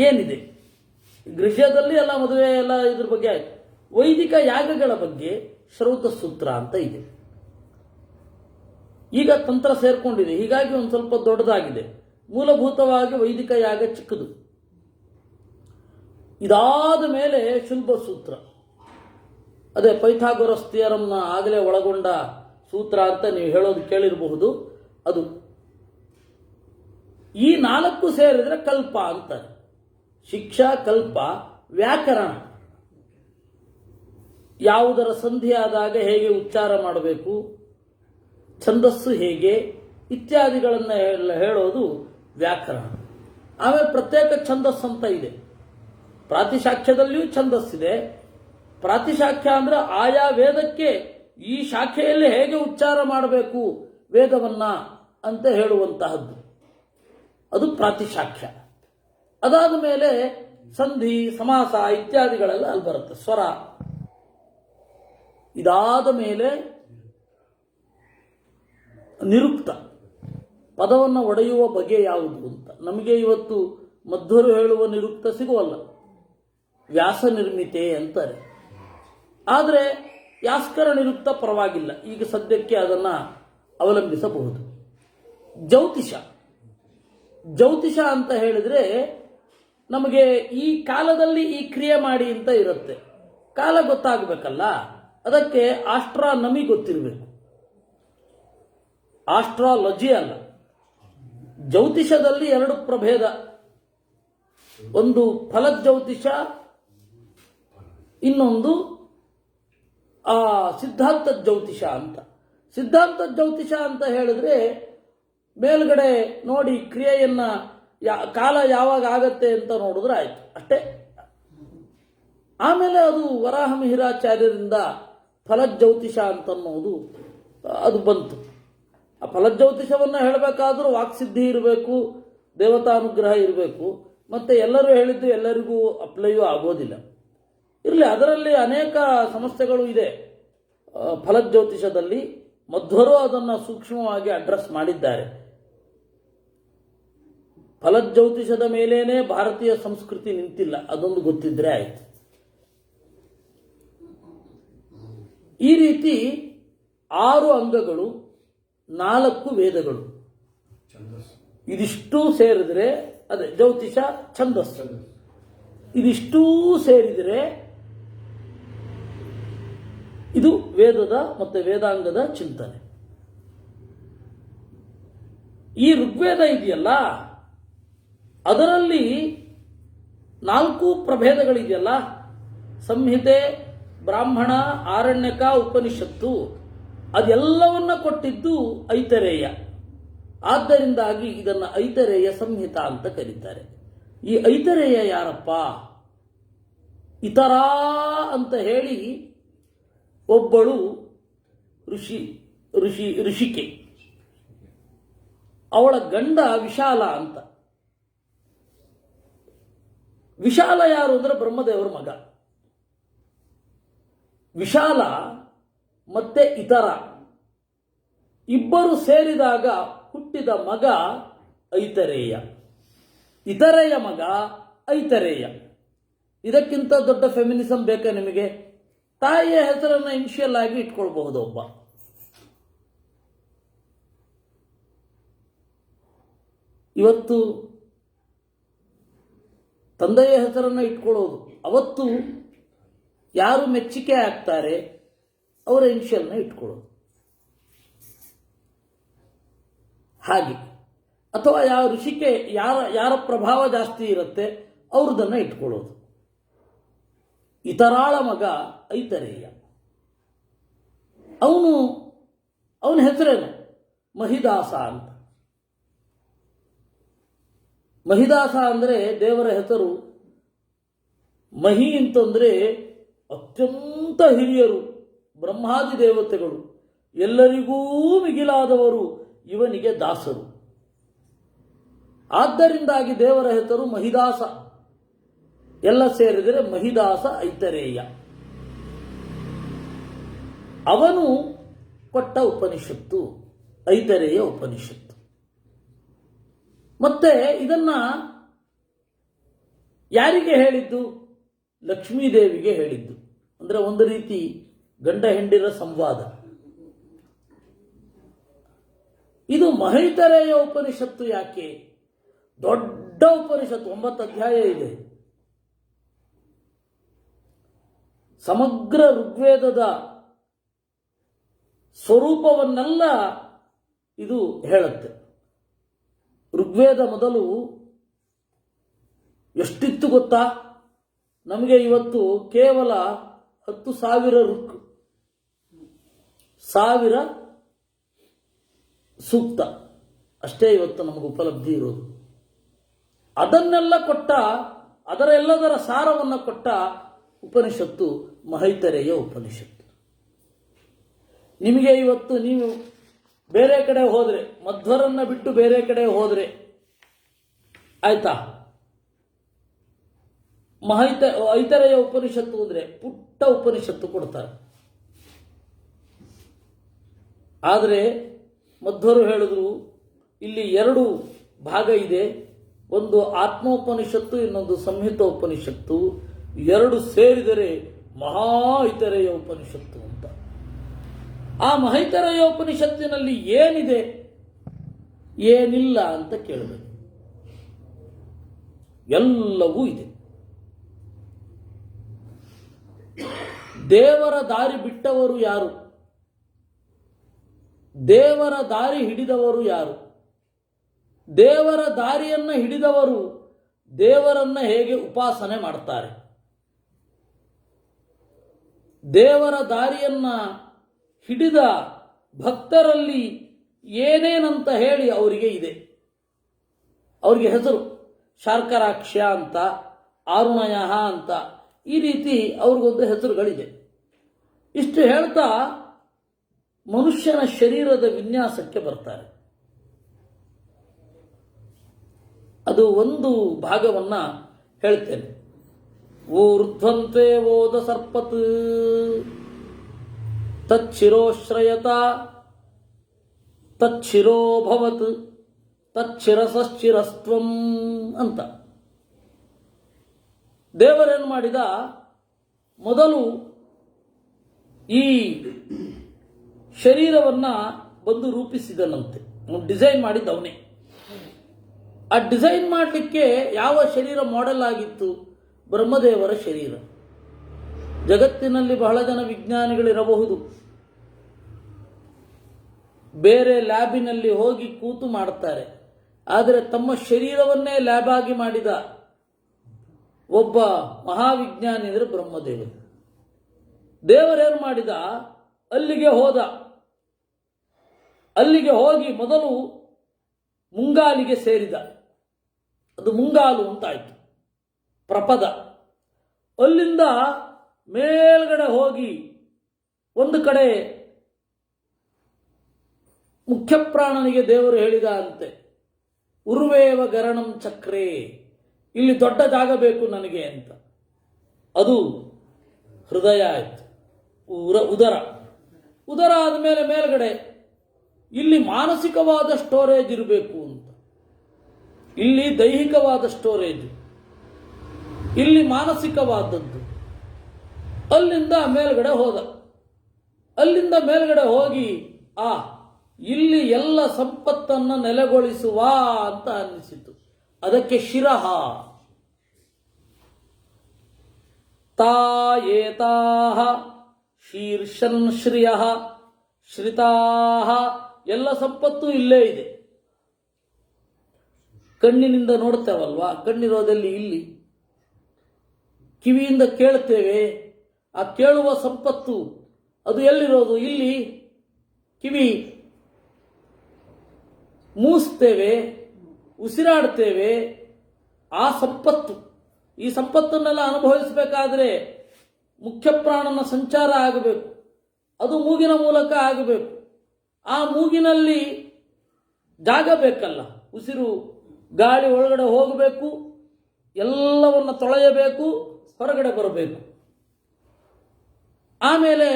ಏನಿದೆ, ಗೃಹ್ಯದಲ್ಲಿ ಎಲ್ಲ ಮದುವೆ ಎಲ್ಲ ಇದ್ರ ಬಗ್ಗೆ ಆಯ್ತು. ವೈದಿಕ ಯಾಗಗಳ ಬಗ್ಗೆ ಶ್ರೌತ ಸೂತ್ರ ಅಂತ ಇದೆ. ಈಗ ತಂತ್ರ ಸೇರ್ಕೊಂಡಿದೆ, ಹೀಗಾಗಿ ಒಂದು ಸ್ವಲ್ಪ ದೊಡ್ಡದಾಗಿದೆ. ಮೂಲಭೂತವಾಗಿ ವೈದಿಕ ಯಾಗ ಚಿಕ್ಕದು. ಇದಾದ ಮೇಲೆ ಶುಲ್ಬ ಸೂತ್ರ, ಅದೇ ಪೈಥಾಗೊರಸ್ ಥಿಯರಮ್ನ ಆಗಲೇ ಒಳಗೊಂಡ ಸೂತ್ರ ಅಂತ ನೀವು ಹೇಳೋದು ಕೇಳಿರಬಹುದು. ಅದು ಈ 4 ಸೇರಿದ್ರೆ ಕಲ್ಪ ಅಂತಾರೆ. ಶಿಕ್ಷಾ, ಕಲ್ಪ, ವ್ಯಾಕರಣ, ಯಾವುದರ ಸಂಧಿ ಆದಾಗ ಹೇಗೆ ಉಚ್ಚಾರ ಮಾಡಬೇಕು, ಛಂದಸ್ಸು ಹೇಗೆ ಇತ್ಯಾದಿಗಳನ್ನು ಹೇಳೋದು ವ್ಯಾಕರಣ. ಆಮೇಲೆ ಪ್ರತ್ಯೇಕ ಛಂದಸ್ಸು ಅಂತ ಇದೆ. ಪ್ರಾತಿಶಾಖ್ಯದಲ್ಲಿಯೂ ಛಂದಸ್ಸಿದೆ. ಪ್ರಾತಿಶಾಖ್ಯ ಅಂದ್ರೆ ಆಯಾ ವೇದಕ್ಕೆ ಈ ಶಾಖೆಯಲ್ಲಿ ಹೇಗೆ ಉಚ್ಚಾರ ಮಾಡಬೇಕು ವೇದವನ್ನ ಅಂತ ಹೇಳುವಂತಹದ್ದು, ಅದು ಪ್ರಾತಿಶಾಖ್ಯ. ಅದಾದ ಮೇಲೆ ಸಂಧಿ, ಸಮಾಸ ಇತ್ಯಾದಿಗಳೆಲ್ಲ ಅಲ್ಲಿ ಬರುತ್ತೆ, ಸ್ವರ. ಇದಾದ ಮೇಲೆ ನಿರುಕ್ತ, ಪದವನ್ನು ಒಡೆಯುವ ಬಗೆ ಯಾವುದು ಅಂತ. ನಮಗೆ ಇವತ್ತು ಮಧ್ವರು ಹೇಳುವ ನಿರುಕ್ತ ಸಿಗುವಲ್ಲ, ವ್ಯಾಸ ನಿರ್ಮಿತೆ ಅಂತಾರೆ. ಆದರೆ ಯಾಸ್ಕರ ನಿರುಕ್ತ ಪರವಾಗಿಲ್ಲ, ಈಗ ಸದ್ಯಕ್ಕೆ ಅದನ್ನ ಅವಲಂಬಿಸಬಹುದು. ಜ್ಯೋತಿಷ, ಜ್ಯೋತಿಷ ಅಂತ ಹೇಳಿದ್ರೆ ನಮಗೆ ಈ ಕಾಲದಲ್ಲಿ ಈ ಕ್ರಿಯೆ ಮಾಡಿ ಅಂತ ಇರುತ್ತೆ. ಕಾಲ ಗೊತ್ತಾಗಬೇಕಲ್ಲ, ಅದಕ್ಕೆ ಆಸ್ಟ್ರಾನಮಿ ಗೊತ್ತಿರಬೇಕು, ಆಸ್ಟ್ರಾಲಜಿ ಅಲ್ಲ. ಜ್ಯೋತಿಷದಲ್ಲಿ 2 ಪ್ರಭೇದ, ಒಂದು ಫಲಜ್ಯೋತಿಷ, ಇನ್ನೊಂದು ಸಿದ್ಧಾಂತ ಜ್ಯೋತಿಷ ಅಂತ. ಸಿದ್ಧಾಂತ ಜ್ಯೋತಿಷ ಅಂತ ಹೇಳಿದ್ರೆ ಮೇಲ್ಗಡೆ ನೋಡಿ ಕ್ರಿಯೆಯನ್ನ ಕಾಲ ಯಾವಾಗ ಆಗತ್ತೆ ಅಂತ ನೋಡಿದ್ರೆ ಆಯ್ತು, ಅಷ್ಟೇ. ಆಮೇಲೆ ಅದು ವರಾಹ ಮಿಹಿರಾಚಾರ್ಯರಿಂದ ಫಲಜ್ಯೋತಿಷ ಅಂತನ್ನೋದು ಅದು ಬಂತು. ಆ ಫಲಜ್ಯೋತಿಷವನ್ನು ಹೇಳಬೇಕಾದ್ರೂ ವಾಕ್ಸಿದ್ಧಿ ಇರಬೇಕು, ದೇವತಾನುಗ್ರಹ ಇರಬೇಕು, ಮತ್ತೆ ಎಲ್ಲರೂ ಹೇಳಿದ್ದು ಎಲ್ಲರಿಗೂ ಅಪ್ಲೈಯೂ ಆಗೋದಿಲ್ಲ. ಇರಲಿ, ಅದರಲ್ಲಿ ಅನೇಕ ಸಮಸ್ಯೆಗಳು ಇದೆ. ಫಲಜ್ಯೋತಿಷದಲ್ಲಿ ಮಧ್ವರು ಅದನ್ನು ಸೂಕ್ಷ್ಮವಾಗಿ ಅಡ್ರೆಸ್ ಮಾಡಿದ್ದಾರೆ. ಫಲಜ್ಯೋತಿಷದ ಮೇಲೇನೆ ಭಾರತೀಯ ಸಂಸ್ಕೃತಿ ನಿಂತಿಲ್ಲ, ಅದೊಂದು ಗೊತ್ತಿದ್ರೆ ಆಯ್ತು. ಈ ರೀತಿ 6 ಅಂಗಗಳು, 4 ವೇದಗಳು, ಇದಿಷ್ಟೂ ಸೇರಿದ್ರೆ ಅದೇ ಜ್ಯೋತಿಷ, ಛಂದಸ್ಸು, ಇದಿಷ್ಟೂ ಸೇರಿದರೆ ಇದು ವೇದದ ಮತ್ತು ವೇದಾಂಗದ ಚಿಂತನೆ. ಈ ಋಗ್ವೇದ ಇದೆಯಲ್ಲ, ಅದರಲ್ಲಿ 4 ಪ್ರಭೇದಗಳಿದೆಯಲ್ಲ, ಸಂಹಿತೆ, ಬ್ರಾಹ್ಮಣ, ಆರಣ್ಯಕ, ಉಪನಿಷತ್ತು, ಅದೆಲ್ಲವನ್ನ ಕೊಟ್ಟಿದ್ದು ಐತರೇಯ. ಆದ್ದರಿಂದಾಗಿ ಇದನ್ನು ಐತರೇಯ ಸಂಹಿತ ಅಂತ ಕರೀತಾರೆ. ಈ ಐತರೇಯ ಯಾರಪ್ಪ? ಇತರಾ ಅಂತ ಹೇಳಿ ಒಬ್ಬಳು ಋಷಿಕೆ, ಅವಳ ಗಂಡ ವಿಶಾಲ ಅಂತ. ವಿಶಾಲ ಯಾರು ಅಂದ್ರೆ ಬ್ರಹ್ಮದೇವರ ಮಗ. ವಿಶಾಲ ಮತ್ತೆ ಇತರ ಇಬ್ಬರು ಸೇರಿದಾಗ ಹುಟ್ಟಿದ ಮಗ ಐತರೇಯ. ಇತರೆಯ ಮಗ ಐತರೇಯ. ಇದಕ್ಕಿಂತ ದೊಡ್ಡ ಫೆಮಿನಿಸಂ ಬೇಕಾ ನಿಮಗೆ? ತಾಯಿಯ ಹೆಸರನ್ನು ಇನಿಷಿಯಲ್ ಆಗಿ ಇಟ್ಕೊಳ್ಬಹುದು ಒಬ್ಬ. ಇವತ್ತು ತಂದೆಯ ಹೆಸರನ್ನು ಇಟ್ಕೊಳ್ಳೋದು, ಅವತ್ತು ಯಾರು ಮೆಚ್ಚುಗೆ ಆಗ್ತಾರೆ ಅವರ ಇನಿಷಿಯಲ್ನ ಇಟ್ಕೊಳ್ಳೋದು ಹಾಗೆ. ಅಥವಾ ಯಾವ ಋಷಿಕೆ ಯಾರ ಪ್ರಭಾವ ಜಾಸ್ತಿ ಇರುತ್ತೆ ಅವ್ರದನ್ನ ಇಟ್ಕೊಳ್ಳೋದು. ಇತರಾಳ ಮಗ ಐತರೇಯ. ಅವನ ಹೆಸರೇನು? ಮಹಿದಾಸ ಅಂತ. ಮಹಿದಾಸ ಅಂದರೆ ದೇವರ ಹೆಸರು. ಮಹಿ ಅಂತಂದ್ರೆ ಅತ್ಯಂತ ಹಿರಿಯರು, ಬ್ರಹ್ಮಾದಿ ದೇವತೆಗಳು, ಎಲ್ಲರಿಗೂ ಮಿಗಿಲಾದವರು ಇವನಿಗೆ ದಾಸರು. ಆದ್ದರಿಂದಾಗಿ ದೇವರ ಹೆಸರು ಮಹಿದಾಸ. ಎಲ್ಲ ಸೇರಿದರೆ ಮಹಿದಾಸ ಐತರೇಯ. ಅವನು ಕೊಟ್ಟ ಉಪನಿಷತ್ತು ಐತರೇಯ ಉಪನಿಷತ್ತು. ಮತ್ತೆ ಇದನ್ನ ಯಾರಿಗೆ ಹೇಳಿದ್ದು? ಲಕ್ಷ್ಮೀದೇವಿಗೆ ಹೇಳಿದ್ದು. ಅಂದ್ರೆ ಒಂದು ರೀತಿ ಗಂಡ ಹೆಂಡಿರ ಸಂವಾದ. ಇದು ಮಹೈತರೇಯ ಉಪನಿಷತ್ತು. ಯಾಕೆ? ದೊಡ್ಡ ಉಪನಿಷತ್ತು, 9 ಅಧ್ಯಾಯ ಇದೆ. ಸಮಗ್ರ ಋಗ್ವೇದದ ಸ್ವರೂಪವನ್ನೆಲ್ಲ ಇದು ಹೇಳುತ್ತೆ. ಋಗ್ವೇದ ಮೊದಲು ಎಷ್ಟಿತ್ತು ಗೊತ್ತಾ? ನಮಗೆ ಇವತ್ತು ಕೇವಲ 10,000 ಋಕ್, 1000 ಸೂಕ್ತ ಅಷ್ಟೇ ಇವತ್ತು ನಮಗೆ ಉಪಲಬ್ಧಿ ಇರೋದು. ಅದನ್ನೆಲ್ಲ ಕೊಟ್ಟ, ಅದರ ಎಲ್ಲದರ ಸಾರವನ್ನು ಕೊಟ್ಟ ಉಪನಿಷತ್ತು ಮಹೈತರೇಯ ಉಪನಿಷತ್ತು. ನಿಮಗೆ ಇವತ್ತು ನೀವು ಬೇರೆ ಕಡೆ ಹೋದ್ರೆ, ಮಧ್ವರನ್ನ ಬಿಟ್ಟು ಬೇರೆ ಕಡೆ ಹೋದ್ರೆ ಆಯ್ತಾ, ಐತರೇಯ ಉಪನಿಷತ್ತು ಅಂದ್ರೆ ಪುಟ್ಟ ಉಪನಿಷತ್ತು ಕೊಡ್ತಾರೆ. ಆದರೆ ಮಧ್ವರು ಹೇಳಿದ್ರು ಇಲ್ಲಿ 2 ಭಾಗ ಇದೆ. ಒಂದು ಆತ್ಮೋಪನಿಷತ್ತು, ಇನ್ನೊಂದು ಸಂಹಿತೋಪನಿಷತ್ತು. 2 ಸೇರಿದರೆ ಮಹಾ ಐತರೇಯ ಉಪನಿಷತ್ತು ಅಂತ. ಆ ಮಹೈತರೇಯ ಉಪನಿಷತ್ತಿನಲ್ಲಿ ಏನಿದೆ ಏನಿಲ್ಲ ಅಂತ ಕೇಳಬೇಕು. ಎಲ್ಲವೂ ಇದೆ. ದೇವರ ದಾರಿ ಬಿಟ್ಟವರು ಯಾರು? ದೇವರ ದಾರಿ ಹಿಡಿದವರು ಯಾರು? ದೇವರ ದಾರಿಯನ್ನ ಹಿಡಿದವರು ದೇವರನ್ನ ಹೇಗೆ ಉಪಾಸನೆ ಮಾಡ್ತಾರೆ? ದೇವರ ದಾರಿಯನ್ನ ಹಿಡಿದ ಭಕ್ತರಲ್ಲಿ ಏನೇನಂತ ಹೇಳಿ ಅವರಿಗೆ ಇದೆ. ಅವರಿಗೆ ಹೆಸರು ಶಾರ್ಕರಾಕ್ಷ್ಯ ಅಂತ, ಆರುಣಯ ಅಂತ, ಈ ರೀತಿ ಅವ್ರಿಗೊಂದು ಹೆಸರುಗಳಿದೆ. ಇಷ್ಟು ಹೇಳ್ತಾ ಮನುಷ್ಯನ ಶರೀರದ ವಿನ್ಯಾಸಕ್ಕೆ ಬರ್ತಾರೆ. ಅದು ಒಂದು ಭಾಗವನ್ನ ಹೇಳ್ತೇನೆ. ಊರ್ಧ್ವಂತೆ ಓದ ಸರ್ಪತ್ ತಚ್ಚಿರೋಶ್ರಯತ ತಚ್ಚಿರೋಭವತ್ ತಚ್ಚಿರಸಶ್ಚಿರಸ್ತ್ವಂ ಅಂತ. ದೇವರೇನು ಮಾಡಿದ? ಮೊದಲು ಈ ಶರೀರವನ್ನ ಬಂದು ರೂಪಿಸಿದನಂತೆ. ಡಿಸೈನ್ ಮಾಡಿದ್ದವನೇ. ಆ ಡಿಸೈನ್ ಮಾಡಲಿಕ್ಕೆ ಯಾವ ಶರೀರ ಮಾಡೆಲ್ ಆಗಿತ್ತು? ಬ್ರಹ್ಮದೇವರ ಶರೀರ. ಜಗತ್ತಿನಲ್ಲಿ ಬಹಳ ಜನ ವಿಜ್ಞಾನಿಗಳಿರಬಹುದು, ಬೇರೆ ಲ್ಯಾಬಿನಲ್ಲಿ ಹೋಗಿ ಕೂತು ಮಾಡ್ತಾರೆ. ಆದರೆ ತಮ್ಮ ಶರೀರವನ್ನೇ ಲ್ಯಾಬ್ ಆಗಿ ಮಾಡಿದ ಒಬ್ಬ ಮಹಾವಿಜ್ಞಾನಿ ಅಂದರೆ ಬ್ರಹ್ಮದೇವರು. ದೇವರೇನು ಮಾಡಿದ? ಅಲ್ಲಿಗೆ ಹೋದ. ಅಲ್ಲಿಗೆ ಹೋಗಿ ಮೊದಲು ಮುಂಗಾಲಿಗೆ ಸೇರಿದ. ಅದು ಮುಂಗಾಲು ಅಂತಾಯ್ತು, ಪ್ರಪದ. ಅಲ್ಲಿಂದ ಮೇಲ್ಗಡೆ ಹೋಗಿ ಒಂದು ಕಡೆ ಮುಖ್ಯ ಪ್ರಾಣನಿಗೆ ದೇವರು ಹೇಳಿದ ಅಂತೆ, ಉರ್ವೇವ ಗರಣಂ ಚಕ್ರೇ, ಇಲ್ಲಿ ದೊಡ್ಡ ಜಾಗ ಬೇಕು ನನಗೆ ಅಂತ. ಅದು ಹೃದಯ ಆಯ್ತು. ಉದರ. ಉದರ ಆದಮೇಲೆ ಮೇಲ್ಗಡೆ ಇಲ್ಲಿ ಮಾನಸಿಕವಾದ ಸ್ಟೋರೇಜ್ ಇರಬೇಕು ಅಂತ. ಇಲ್ಲಿ ದೈಹಿಕವಾದ ಸ್ಟೋರೇಜ್, ಇಲ್ಲಿ ಮಾನಸಿಕವಾದದ್ದು. ಅಲ್ಲಿಂದ ಮೇಲ್ಗಡೆ ಹೋದ. ಅಲ್ಲಿಂದ ಮೇಲ್ಗಡೆ ಹೋಗಿ ಇಲ್ಲಿ ಎಲ್ಲ ಸಂಪತ್ತನ್ನ ನೆಲೆಗೊಳಿಸುವ ಅಂತ ಅನ್ನಿಸಿತು. ಅದಕ್ಕೆ ಶಿರಹ. ತಾಯೇತಾಹ ಶೀರ್ಷನ್ ಶ್ರಿಯ ಶ್ರಿತಾಹ, ಎಲ್ಲ ಸಂಪತ್ತು ಇಲ್ಲೇ ಇದೆ. ಕಣ್ಣಿನಿಂದ ನೋಡ್ತೇವಲ್ವಾ, ಕಣ್ಣಿರೋದಲ್ಲಿ ಇಲ್ಲಿ. ಕಿವಿಯಿಂದ ಕೇಳ್ತೇವೆ, ಆ ಕೇಳುವ ಸಂಪತ್ತು ಅದು ಎಲ್ಲಿರೋದು? ಇಲ್ಲಿ ಕಿವಿ. ಮೂಸ್ತೇವೆ, ಉಸಿರಾಡ್ತೇವೆ. ಆ ಸಂಪತ್ತು, ಈ ಸಂಪತ್ತನ್ನೆಲ್ಲ ಅನುಭವಿಸಬೇಕಾದ್ರೆ ಮುಖ್ಯ ಪ್ರಾಣನ ಸಂಚಾರ ಆಗಬೇಕು. ಅದು ಮೂಗಿನ ಮೂಲಕ ಆಗಬೇಕು. ಆ ಮೂಗಿನಲ್ಲಿ ಜಾಗ ಬೇಕಲ್ಲ, ಉಸಿರು ಗಾಳಿ ಒಳಗಡೆ ಹೋಗಬೇಕು, ಎಲ್ಲವನ್ನ ತೊಳೆಯಬೇಕು, ಹೊರಗಡೆ ಬರಬೇಕು. ಆಮೇಲೆ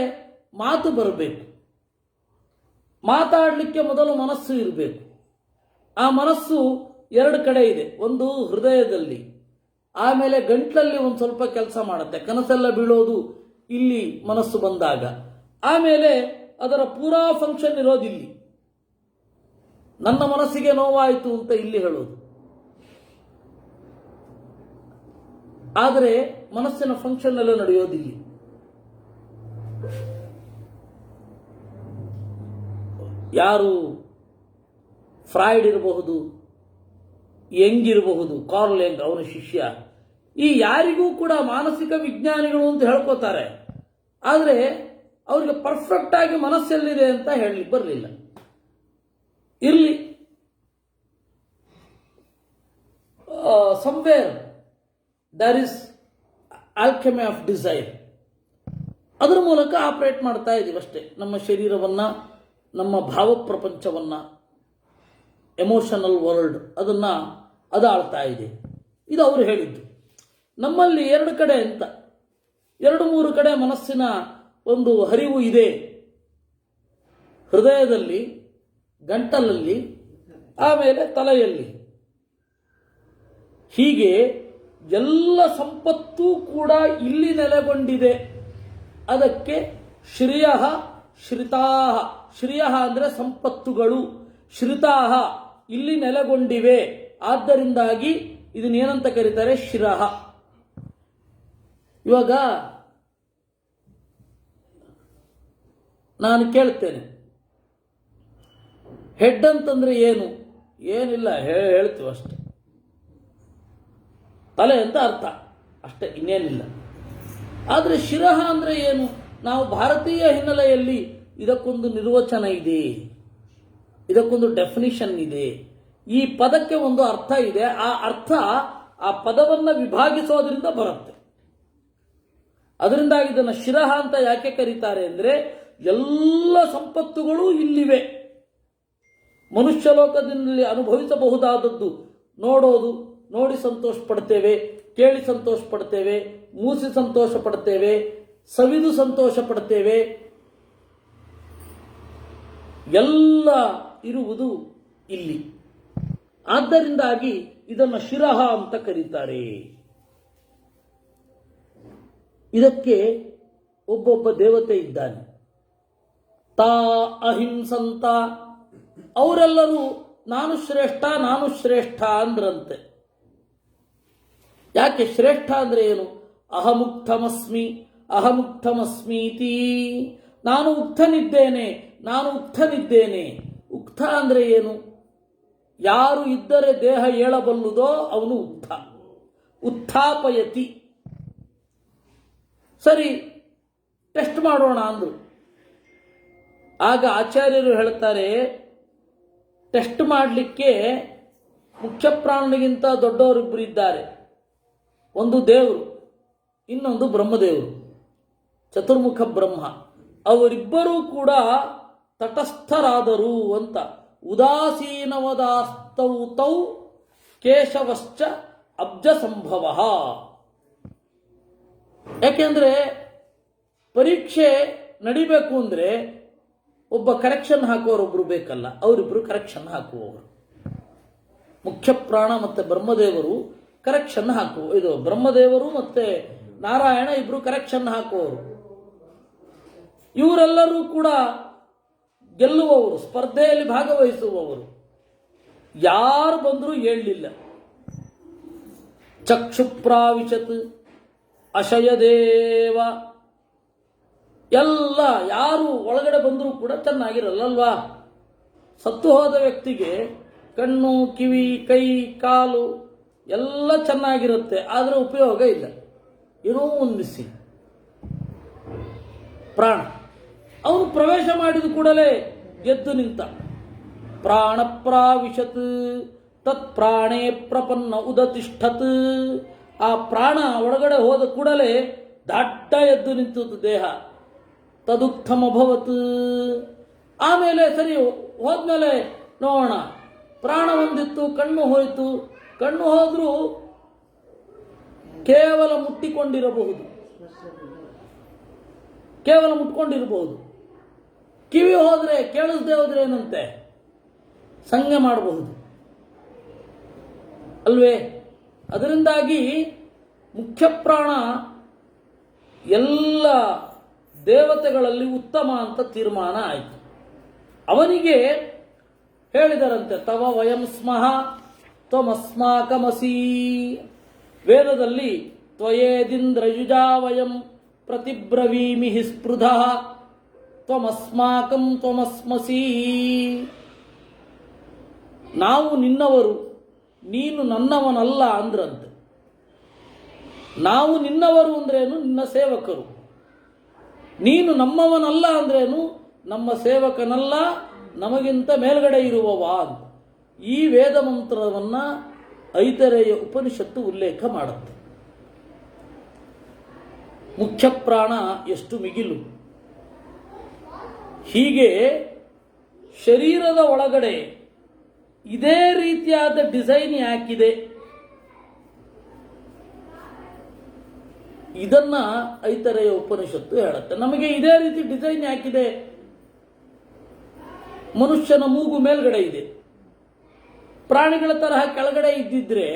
ಮಾತು ಬರಬೇಕು. ಮಾತಾಡಲಿಕ್ಕೆ ಮೊದಲು ಮನಸ್ಸು ಇರಬೇಕು. ಆ ಮನಸ್ಸು ಎರಡು ಕಡೆ ಇದೆ. ಒಂದು ಹೃದಯದಲ್ಲಿ, ಆಮೇಲೆ ಗಂಟ್ಲಲ್ಲಿ ಒಂದು ಸ್ವಲ್ಪ ಕೆಲಸ ಮಾಡುತ್ತೆ. ಕನಸೆಲ್ಲ ಬೀಳೋದು ಇಲ್ಲಿ ಮನಸ್ಸು ಬಂದಾಗ. ಆಮೇಲೆ ಅದರ ಪೂರಾ ಫಂಕ್ಷನ್ ಇರೋದಿಲ್ಲಿ. ನನ್ನ ಮನಸ್ಸಿಗೆ ನೋವಾಯಿತು ಅಂತ ಇಲ್ಲಿ ಹೇಳೋದು. ಆದರೆ ಮನಸ್ಸಿನ ಫಂಕ್ಷನ್ ಎಲ್ಲ ನಡೆಯೋದಿಲ್ಲಿ. ಯಾರು ಫ್ರಾಯ್ಡ್ ಇರಬಹುದು, ಯಂಗ್ ಇರಬಹುದು, ಕಾರ್ಲ್ ಯಂಗ್ ಅವನ ಶಿಷ್ಯ, ಈ ಯಾರಿಗೂ ಕೂಡ ಮಾನಸಿಕ ವಿಜ್ಞಾನಿಗಳು ಅಂತ ಹೇಳ್ಕೋತಾರೆ. ಆದರೆ ಅವರಿಗೆ ಪರ್ಫೆಕ್ಟ್ ಆಗಿ ಮನಸ್ಸೆಲ್ಲಿದೆ ಅಂತ ಹೇಳಲಿಕ್ಕೆ ಬರಲಿಲ್ಲ. ಇರಲಿ, somewhere there is alchemy of desire. ಅದರ ಮೂಲಕ ಆಪರೇಟ್ ಮಾಡ್ತಾ ಇದ್ದೀವಿ ಅಷ್ಟೇ. ನಮ್ಮ ಶರೀರವನ್ನ, ನಮ್ಮ ಭಾವ ಪ್ರಪಂಚವನ್ನ, ಎಮೋಷನಲ್ ವರ್ಲ್ಡ್ ಅದು ಆಳ್ತಾ ಇದೆ. ಇದು ಅವರು ಹೇಳಿದ್ದು. ನಮ್ಮಲ್ಲಿ ಎರಡು ಕಡೆ ಅಂತ, 2-3 ಕಡೆ ಮನಸ್ಸಿನ ಒಂದು ಹರಿವು ಇದೆ. ಹೃದಯದಲ್ಲಿ, ಗಂಟಲಲ್ಲಿ, ಆಮೇಲೆ ತಲೆಯಲ್ಲಿ. ಹೀಗೆ ಎಲ್ಲ ಸಂಪತ್ತೂ ಕೂಡ ಇಲ್ಲಿ ನೆಲೆಗೊಂಡಿದೆ. ಅದಕ್ಕೆ ಶ್ರಿಯಃ ಶ್ರಿತಾಹ. ಶ್ರಿಯಃ ಅಂದರೆ ಸಂಪತ್ತುಗಳು, ಶ್ರಿತಾಹ ಇಲ್ಲಿ ನೆಲೆಗೊಂಡಿವೆ. ಆದ್ದರಿಂದಾಗಿ ಇದನ್ನೇನಂತ ಕರೀತಾರೆ? ಶಿರಃ. ಇವಾಗ ನಾನು ಕೇಳ್ತೇನೆ, ಹೆಡ್ ಅಂತಂದ್ರೆ ಏನು? ಏನಿಲ್ಲ, ಹೇಳ್ತೀವಿ ಅಷ್ಟೆ. ತಲೆ ಅಂತ ಅರ್ಥ ಅಷ್ಟೇ, ಇನ್ನೇನಿಲ್ಲ. ಆದರೆ ಶಿರಃ ಅಂದ್ರೆ ಏನು? ನಾವು ಭಾರತೀಯ ಹಿನ್ನೆಲೆಯಲ್ಲಿ ಇದಕ್ಕೊಂದು ನಿರ್ವಚನ ಇದೆ, ಇದಕ್ಕೊಂದು ಡೆಫಿನಿಷನ್ ಇದೆ. ಈ ಪದಕ್ಕೆ ಒಂದು ಅರ್ಥ ಇದೆ. ಆ ಅರ್ಥ ಆ ಪದವನ್ನು ವಿಭಾಗಿಸೋದ್ರಿಂದ ಬರುತ್ತೆ. ಅದರಿಂದಾಗಿ ಇದನ್ನು ಶಿರಃ ಅಂತ ಯಾಕೆ ಕರೀತಾರೆ ಅಂದರೆ, ಎಲ್ಲ ಸಂಪತ್ತುಗಳು ಇಲ್ಲಿವೆ. ಮನುಷ್ಯ ಲೋಕದಲ್ಲಿ ಅನುಭವಿಸಬಹುದಾದದ್ದು ನೋಡೋದು, ನೋಡಿ ಸಂತೋಷ ಪಡ್ತೇವೆ, ಕೇಳಿ ಸಂತೋಷ ಪಡ್ತೇವೆ, ಮೂಸಿ ಸಂತೋಷ ಪಡ್ತೇವೆ, ಸವಿದು ಸಂತೋಷ ಪಡ್ತೇವೆ. ಎಲ್ಲ ಇರುವುದು ಇಲ್ಲಿ. ಆದ್ದರಿಂದಾಗಿ ಇದನ್ನು ಶಿರಃ ಅಂತ ಕರೀತಾರೆ. ಇದಕ್ಕೆ ಒಬ್ಬೊಬ್ಬ ದೇವತೆ ಇದ್ದಾನೆ. ತಾ ಅಹಿಂಸಂತ, ಅವರೆಲ್ಲರೂ ನಾನು ಶ್ರೇಷ್ಠ, ನಾನು ಶ್ರೇಷ್ಠ ಅಂದ್ರಂತೆ. ಯಾಕೆ ಶ್ರೇಷ್ಠ ಅಂದ್ರೆ ಏನು? ಅಹಮುಕ್ತಮಸ್ಮಿ, ಅಹಮುಕ್ತಮಸ್ಮೀತಿ. ನಾನು ಉಕ್ತನಿದ್ದೇನೆ, ನಾನು ಉಕ್ತನಿದ್ದೇನೆ. ಉಕ್ತ ಅಂದ್ರೆ ಏನು? ಯಾರು ಇದ್ದರೆ ದೇಹ ಏಳಬಲ್ಲುದೋ ಅವನು ಉಕ್ತ. ಉತ್ಥಾಪಯತಿ. ಸರಿ, ಟೆಸ್ಟ್ ಮಾಡೋಣ ಅಂದ್ರು. ಆಗ ಆಚಾರ್ಯರು ಹೇಳ್ತಾರೆ, ಟೆಸ್ಟ್ ಮಾಡಲಿಕ್ಕೆ ಮುಖ್ಯ ಪ್ರಾಣನಿಗಿಂತ ದೊಡ್ಡವರಿಬ್ಬರು ಇದ್ದಾರೆ. ಒಂದು ದೇವರು, ಇನ್ನೊಂದು ಬ್ರಹ್ಮದೇವರು, ಚತುರ್ಮುಖ ಬ್ರಹ್ಮ. ಅವರಿಬ್ಬರೂ ಕೂಡ ತಟಸ್ಥರಾದರು ಅಂತ. ಉದಾಸೀನವದಾಸ್ತೌ ತೌ ಕೇಶವಶ್ಚ ಅಬ್ಜ ಸಂಭವ. ಯಾಕೆಂದ್ರೆ ಪರೀಕ್ಷೆ ನಡಿಬೇಕು ಅಂದ್ರೆ ಒಬ್ಬ ಕರೆಕ್ಷನ್ ಹಾಕುವವರೊಬ್ರು ಬೇಕಲ್ಲ, ಅವರಿಬ್ರು ಕರೆಕ್ಷನ್ ಹಾಕುವವರು. ಮುಖ್ಯ ಪ್ರಾಣ ಮತ್ತೆ ಬ್ರಹ್ಮದೇವರು ಕರೆಕ್ಷನ್ ಇದು ಬ್ರಹ್ಮದೇವರು ಮತ್ತೆ ನಾರಾಯಣ ಇಬ್ರು ಕರೆಕ್ಷನ್ ಹಾಕುವವರು. ಇವರೆಲ್ಲರೂ ಕೂಡ ಗೆಲ್ಲುವವರು, ಸ್ಪರ್ಧೆಯಲ್ಲಿ ಭಾಗವಹಿಸುವವರು. ಯಾರು ಬಂದರೂ ಹೇಳಲಿಲ್ಲ. ಚಕ್ಷುಪ್ರಾವಿಶತ್ ಅಶಯದೇವ. ಎಲ್ಲ ಯಾರು ಒಳಗಡೆ ಬಂದರೂ ಕೂಡ ಚೆನ್ನಾಗಿರಲ್ಲಲ್ವಾ? ಸತ್ತು ಹೋದ ವ್ಯಕ್ತಿಗೆ ಕಣ್ಣು, ಕಿವಿ, ಕೈ, ಕಾಲು ಎಲ್ಲ ಚೆನ್ನಾಗಿರುತ್ತೆ, ಆದರೆ ಉಪಯೋಗ ಇಲ್ಲ. ಏನೋ ಒಂದು ಮಿಸ್ಸಿಂಗ್. ಪ್ರಾಣ ಅವನು ಪ್ರವೇಶ ಮಾಡಿದ ಕೂಡಲೇ ಎದ್ದು ನಿಂತ. ಪ್ರಾಣ ಪ್ರಾವಿಶತ್ ತತ್ ಪ್ರಾಣೇ ಪ್ರಪನ್ನ ಉದತಿಷ್ಠತ್. ಆ ಪ್ರಾಣ ಒಳಗಡೆ ಹೋದ ಕೂಡಲೇ ದಡ್ಡ ಎದ್ದು ನಿಂತು ದೇಹ. ತದುಕ್ತಮಭವತ್. ಆಮೇಲೆ ಸರಿ ಹೋದ್ಮೇಲೆ ನೋಡೋಣ, ಪ್ರಾಣ ಒಂದಿತ್ತು, ಕಣ್ಣು ಹೋಯಿತು. ಕಣ್ಣು ಹೋದ್ರೂ ಕೇವಲ ಮುಟ್ಟಿಕೊಂಡಿರಬಹುದು, ಕೇವಲ ಮುಟ್ಕೊಂಡಿರಬಹುದು. ಕಿವಿ ಹೋದ್ರೆ, ಕೇಳಿಸದೆ ಹೋದ್ರೆ ಏನಂತೆ, ಸಂಜ್ಞೆ ಮಾಡಬಹುದು ಅಲ್ವೇ? ಅದರಿಂದಾಗಿ ಮುಖ್ಯ ಪ್ರಾಣ ಎಲ್ಲ ದೇವತೆಗಳಲ್ಲಿ ಉತ್ತಮ ಅಂತ ತೀರ್ಮಾನ ಆಯಿತು. ಅವನಿಗೆ ಹೇಳಿದರಂತೆ, ತವ ವಯಂ ಸ್ಮಃ ತ್ವಮಸ್ಮಾಕಮಸಿ. ವೇದದಲ್ಲಿ ತ್ವಯೇದಿಂದ್ರಯುಜಾ ವಯಂ ಪ್ರತಿಬ್ರವೀಮಿ ಹಿ ಸ್ಪೃಧಃ ತ್ವಮಸ್ಮಾಕಂ ತ್ವಮಸ್ಮಸಿ. ನಾವು ನಿನ್ನವರು, ನೀನು ನನ್ನವನಲ್ಲ ಅಂದ್ರಂತೆ. ನಾವು ನಿನ್ನವರು ಅಂದ್ರೇನು? ನಿನ್ನ ಸೇವಕರು. ನೀನು ನಮ್ಮವನಲ್ಲ ಅಂದ್ರೇನು? ನಮ್ಮ ಸೇವಕನಲ್ಲ, ನಮಗಿಂತ ಮೇಲ್ಗಡೆ ಇರುವವ ಅಂತ. ಈ ವೇದ ಮಂತ್ರವನ್ನ ಐತರೇಯ ಉಪನಿಷತ್ತು ಉಲ್ಲೇಖ ಮಾಡುತ್ತೆ. ಮುಖ್ಯ ಪ್ರಾಣ ಎಷ್ಟು ಮಿಗಿಲು. ಹೀಗೆ ಶರೀರದ ಒಳಗಡೆ ಇದೇ ರೀತಿಯಾದ ಡಿಸೈನ್ ಯಾಕಿದೆ? ಇದನ್ನ ಐತರೇಯ ಉಪನಿಷತ್ತು ಹೇಳುತ್ತೆ. ನಮಗೆ ಇದೇ ರೀತಿ ಡಿಸೈನ್ ಯಾಕಿದೆ? ಮನುಷ್ಯನ ಮೂಗು ಮೇಲ್ಗಡೆ ಇದೆ, ಪ್ರಾಣಿಗಳ ತರಹ ಕೆಳಗಡೆ ಇದ್ದಿದ್ರೆ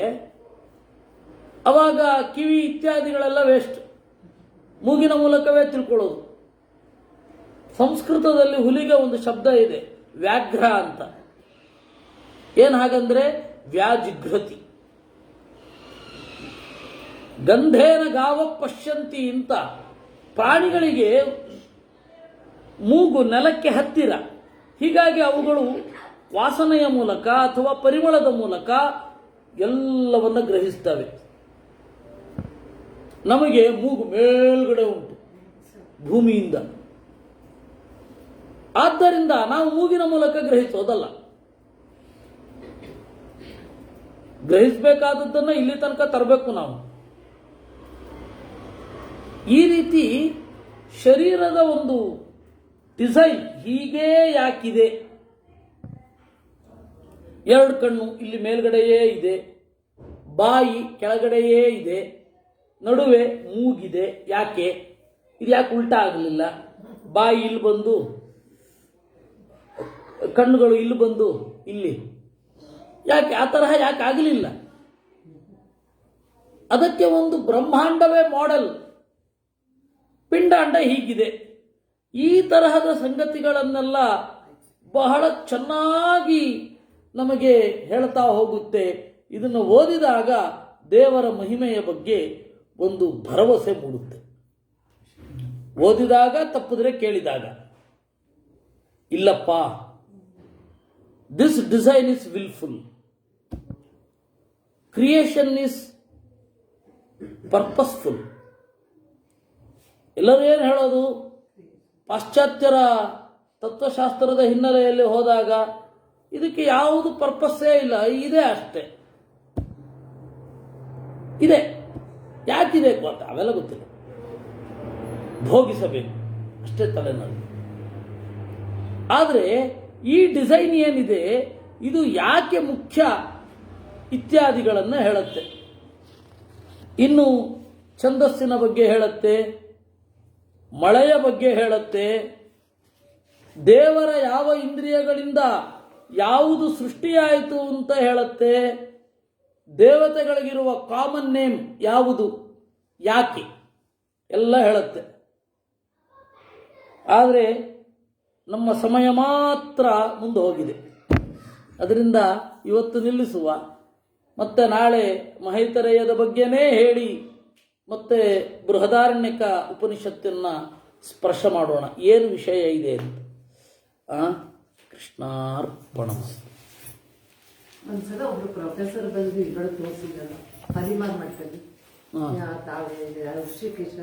ಅವಾಗ ಕಿವಿ ಇತ್ಯಾದಿಗಳೆಲ್ಲ ವೇಸ್ಟ್, ಮೂಗಿನ ಮೂಲಕವೇ ತಿಳ್ಕೊಳ್ಳೋದು. ಸಂಸ್ಕೃತದಲ್ಲಿ ಹುಲಿಗೆ ಒಂದು ಶಬ್ದ ಇದೆ, ವ್ಯಾಘ್ರ ಅಂತ. ಏನ್ ಹಾಗಂದ್ರೆ ವ್ಯಾಜಿಘ್ರತಿ. ಗಂಧೇನ ಗಾವ ಪಶ್ಯಂತಿ ಅಂತ. ಪ್ರಾಣಿಗಳಿಗೆ ಮೂಗು ನೆಲಕ್ಕೆ ಹತ್ತಿರ, ಹೀಗಾಗಿ ಅವುಗಳು ವಾಸನೆಯ ಮೂಲಕ ಅಥವಾ ಪರಿಮಳದ ಮೂಲಕ ಎಲ್ಲವನ್ನ ಗ್ರಹಿಸ್ತವೆ. ನಮಗೆ ಮೂಗು ಮೇಲ್ಗಡೆ ಉಂಟು ಭೂಮಿಯಿಂದ, ಆದ್ದರಿಂದ ನಾವು ಮೂಗಿನ ಮೂಲಕ ಗ್ರಹಿಸೋದಲ್ಲ. ಗ್ರಹಿಸಬೇಕಾದದ್ದನ್ನ ಇಲ್ಲಿ ತನಕ ತರಬೇಕು ನಾವು. ಈ ರೀತಿ ಶರೀರದ ಒಂದು ಡಿಸೈನ್ ಹೀಗೇ ಯಾಕಿದೆ? ಎರಡು ಕಣ್ಣು ಇಲ್ಲಿ ಮೇಲ್ಗಡೆಯೇ ಇದೆ, ಬಾಯಿ ಕೆಳಗಡೆಯೇ ಇದೆ, ನಡುವೆ ಮೂಗಿದೆ. ಯಾಕೆ? ಇದು ಯಾಕೆ ಉಲ್ಟಾ ಆಗಲಿಲ್ಲ? ಬಾಯಿ ಇಲ್ಲಿ ಬಂದು, ಕಣ್ಣುಗಳು ಇಲ್ಲಿ ಬಂದು ಇಲ್ಲಿ, ಯಾಕೆ ಆ ತರಹ ಯಾಕೆ ಆಗಲಿಲ್ಲ? ಅದಕ್ಕೆ ಒಂದು ಬ್ರಹ್ಮಾಂಡವೇ ಮಾಡೆಲ್. ಪಿಂಡಾಂಡ ಹೀಗಿದೆ. ಈ ತರಹದ ಸಂಗತಿಗಳನ್ನೆಲ್ಲ ಬಹಳ ಚೆನ್ನಾಗಿ ನಮಗೆ ಹೇಳ್ತಾ ಹೋಗುತ್ತೆ. ಇದನ್ನು ಓದಿದಾಗ ದೇವರ ಮಹಿಮೆಯ ಬಗ್ಗೆ ಒಂದು ಭರವಸೆ ಮೂಡುತ್ತೆ. ಓದಿದಾಗ ತಪ್ಪಿದ್ರೆ ಕೇಳಿದಾಗ, ಇಲ್ಲಪ್ಪ, this design is wilful, creation is purposeful. ಎಲ್ಲರೂ ಏನು ಹೇಳೋದು? ಪಾಶ್ಚಾತ್ಯರ ತತ್ವಶಾಸ್ತ್ರದ ಹಿನ್ನೆಲೆಯಲ್ಲಿ ಹೋದಾಗ ಇದಕ್ಕೆ ಯಾವುದು ಪರ್ಪಸ್ಸೇ ಇಲ್ಲ, ಇದೆ ಅಷ್ಟೇ, ಇದೆ. ಯಾಕಿದೆ ಅಂತ ಅವೆಲ್ಲ ಗೊತ್ತಿಲ್ಲ, ಭೋಗಿಸಬೇಕು ಅಷ್ಟೇ ತಲೆನಲ್ಲಿ. ಆದರೆ ಈ ಡಿಸೈನ್ ಏನಿದೆ ಇದು ಯಾಕೆ ಮುಖ್ಯ ಇತ್ಯಾದಿಗಳನ್ನು ಹೇಳುತ್ತೆ. ಇನ್ನು ಛಂದಸ್ಸಿನ ಬಗ್ಗೆ ಹೇಳುತ್ತೆ, ಮಳೆಯ ಬಗ್ಗೆ ಹೇಳುತ್ತೆ, ದೇವರ ಯಾವ ಇಂದ್ರಿಯಗಳಿಂದ ಯಾವುದು ಸೃಷ್ಟಿಯಾಯಿತು ಅಂತ ಹೇಳುತ್ತೆ, ದೇವತೆಗಳಿಗಿರುವ ಕಾಮನ್ ನೇಮ್ ಯಾವುದು, ಯಾಕೆ ಎಲ್ಲ ಹೇಳುತ್ತೆ. ಆದರೆ ನಮ್ಮ ಸಮಯ ಮಾತ್ರ ಮುಂದೆ ಹೋಗಿದೆ. ಅದರಿಂದ ಇವತ್ತು ನಿಲ್ಲಿಸುವ, ಮತ್ತೆ ನಾಳೆ ಮಹೈತರೇಯದ ಬಗ್ಗೆನೇ ಹೇಳಿ ಮತ್ತೆ ಬೃಹದಾರಣ್ಯಕ ಉಪನಿಷತ್ತನ್ನ ಸ್ಪರ್ಶ ಮಾಡೋಣ, ಏನು ವಿಷಯ ಇದೆ ಅಂತ. ಕೃಷ್ಣಾರ್ಪಣಮಸ್ತು. ಒಂದ್ಸಲ ಒಬ್ರು ಪ್ರೊಫೆಸರ್ ಬಂದು ಇದ್ರೊಳಗೆ ತೋರಿಸಿದ್ರು ಪರಿಮಾಣ ಮಾಡ್ತಾರೆ. ತಾವೇ ಋಷಿಕೇಶ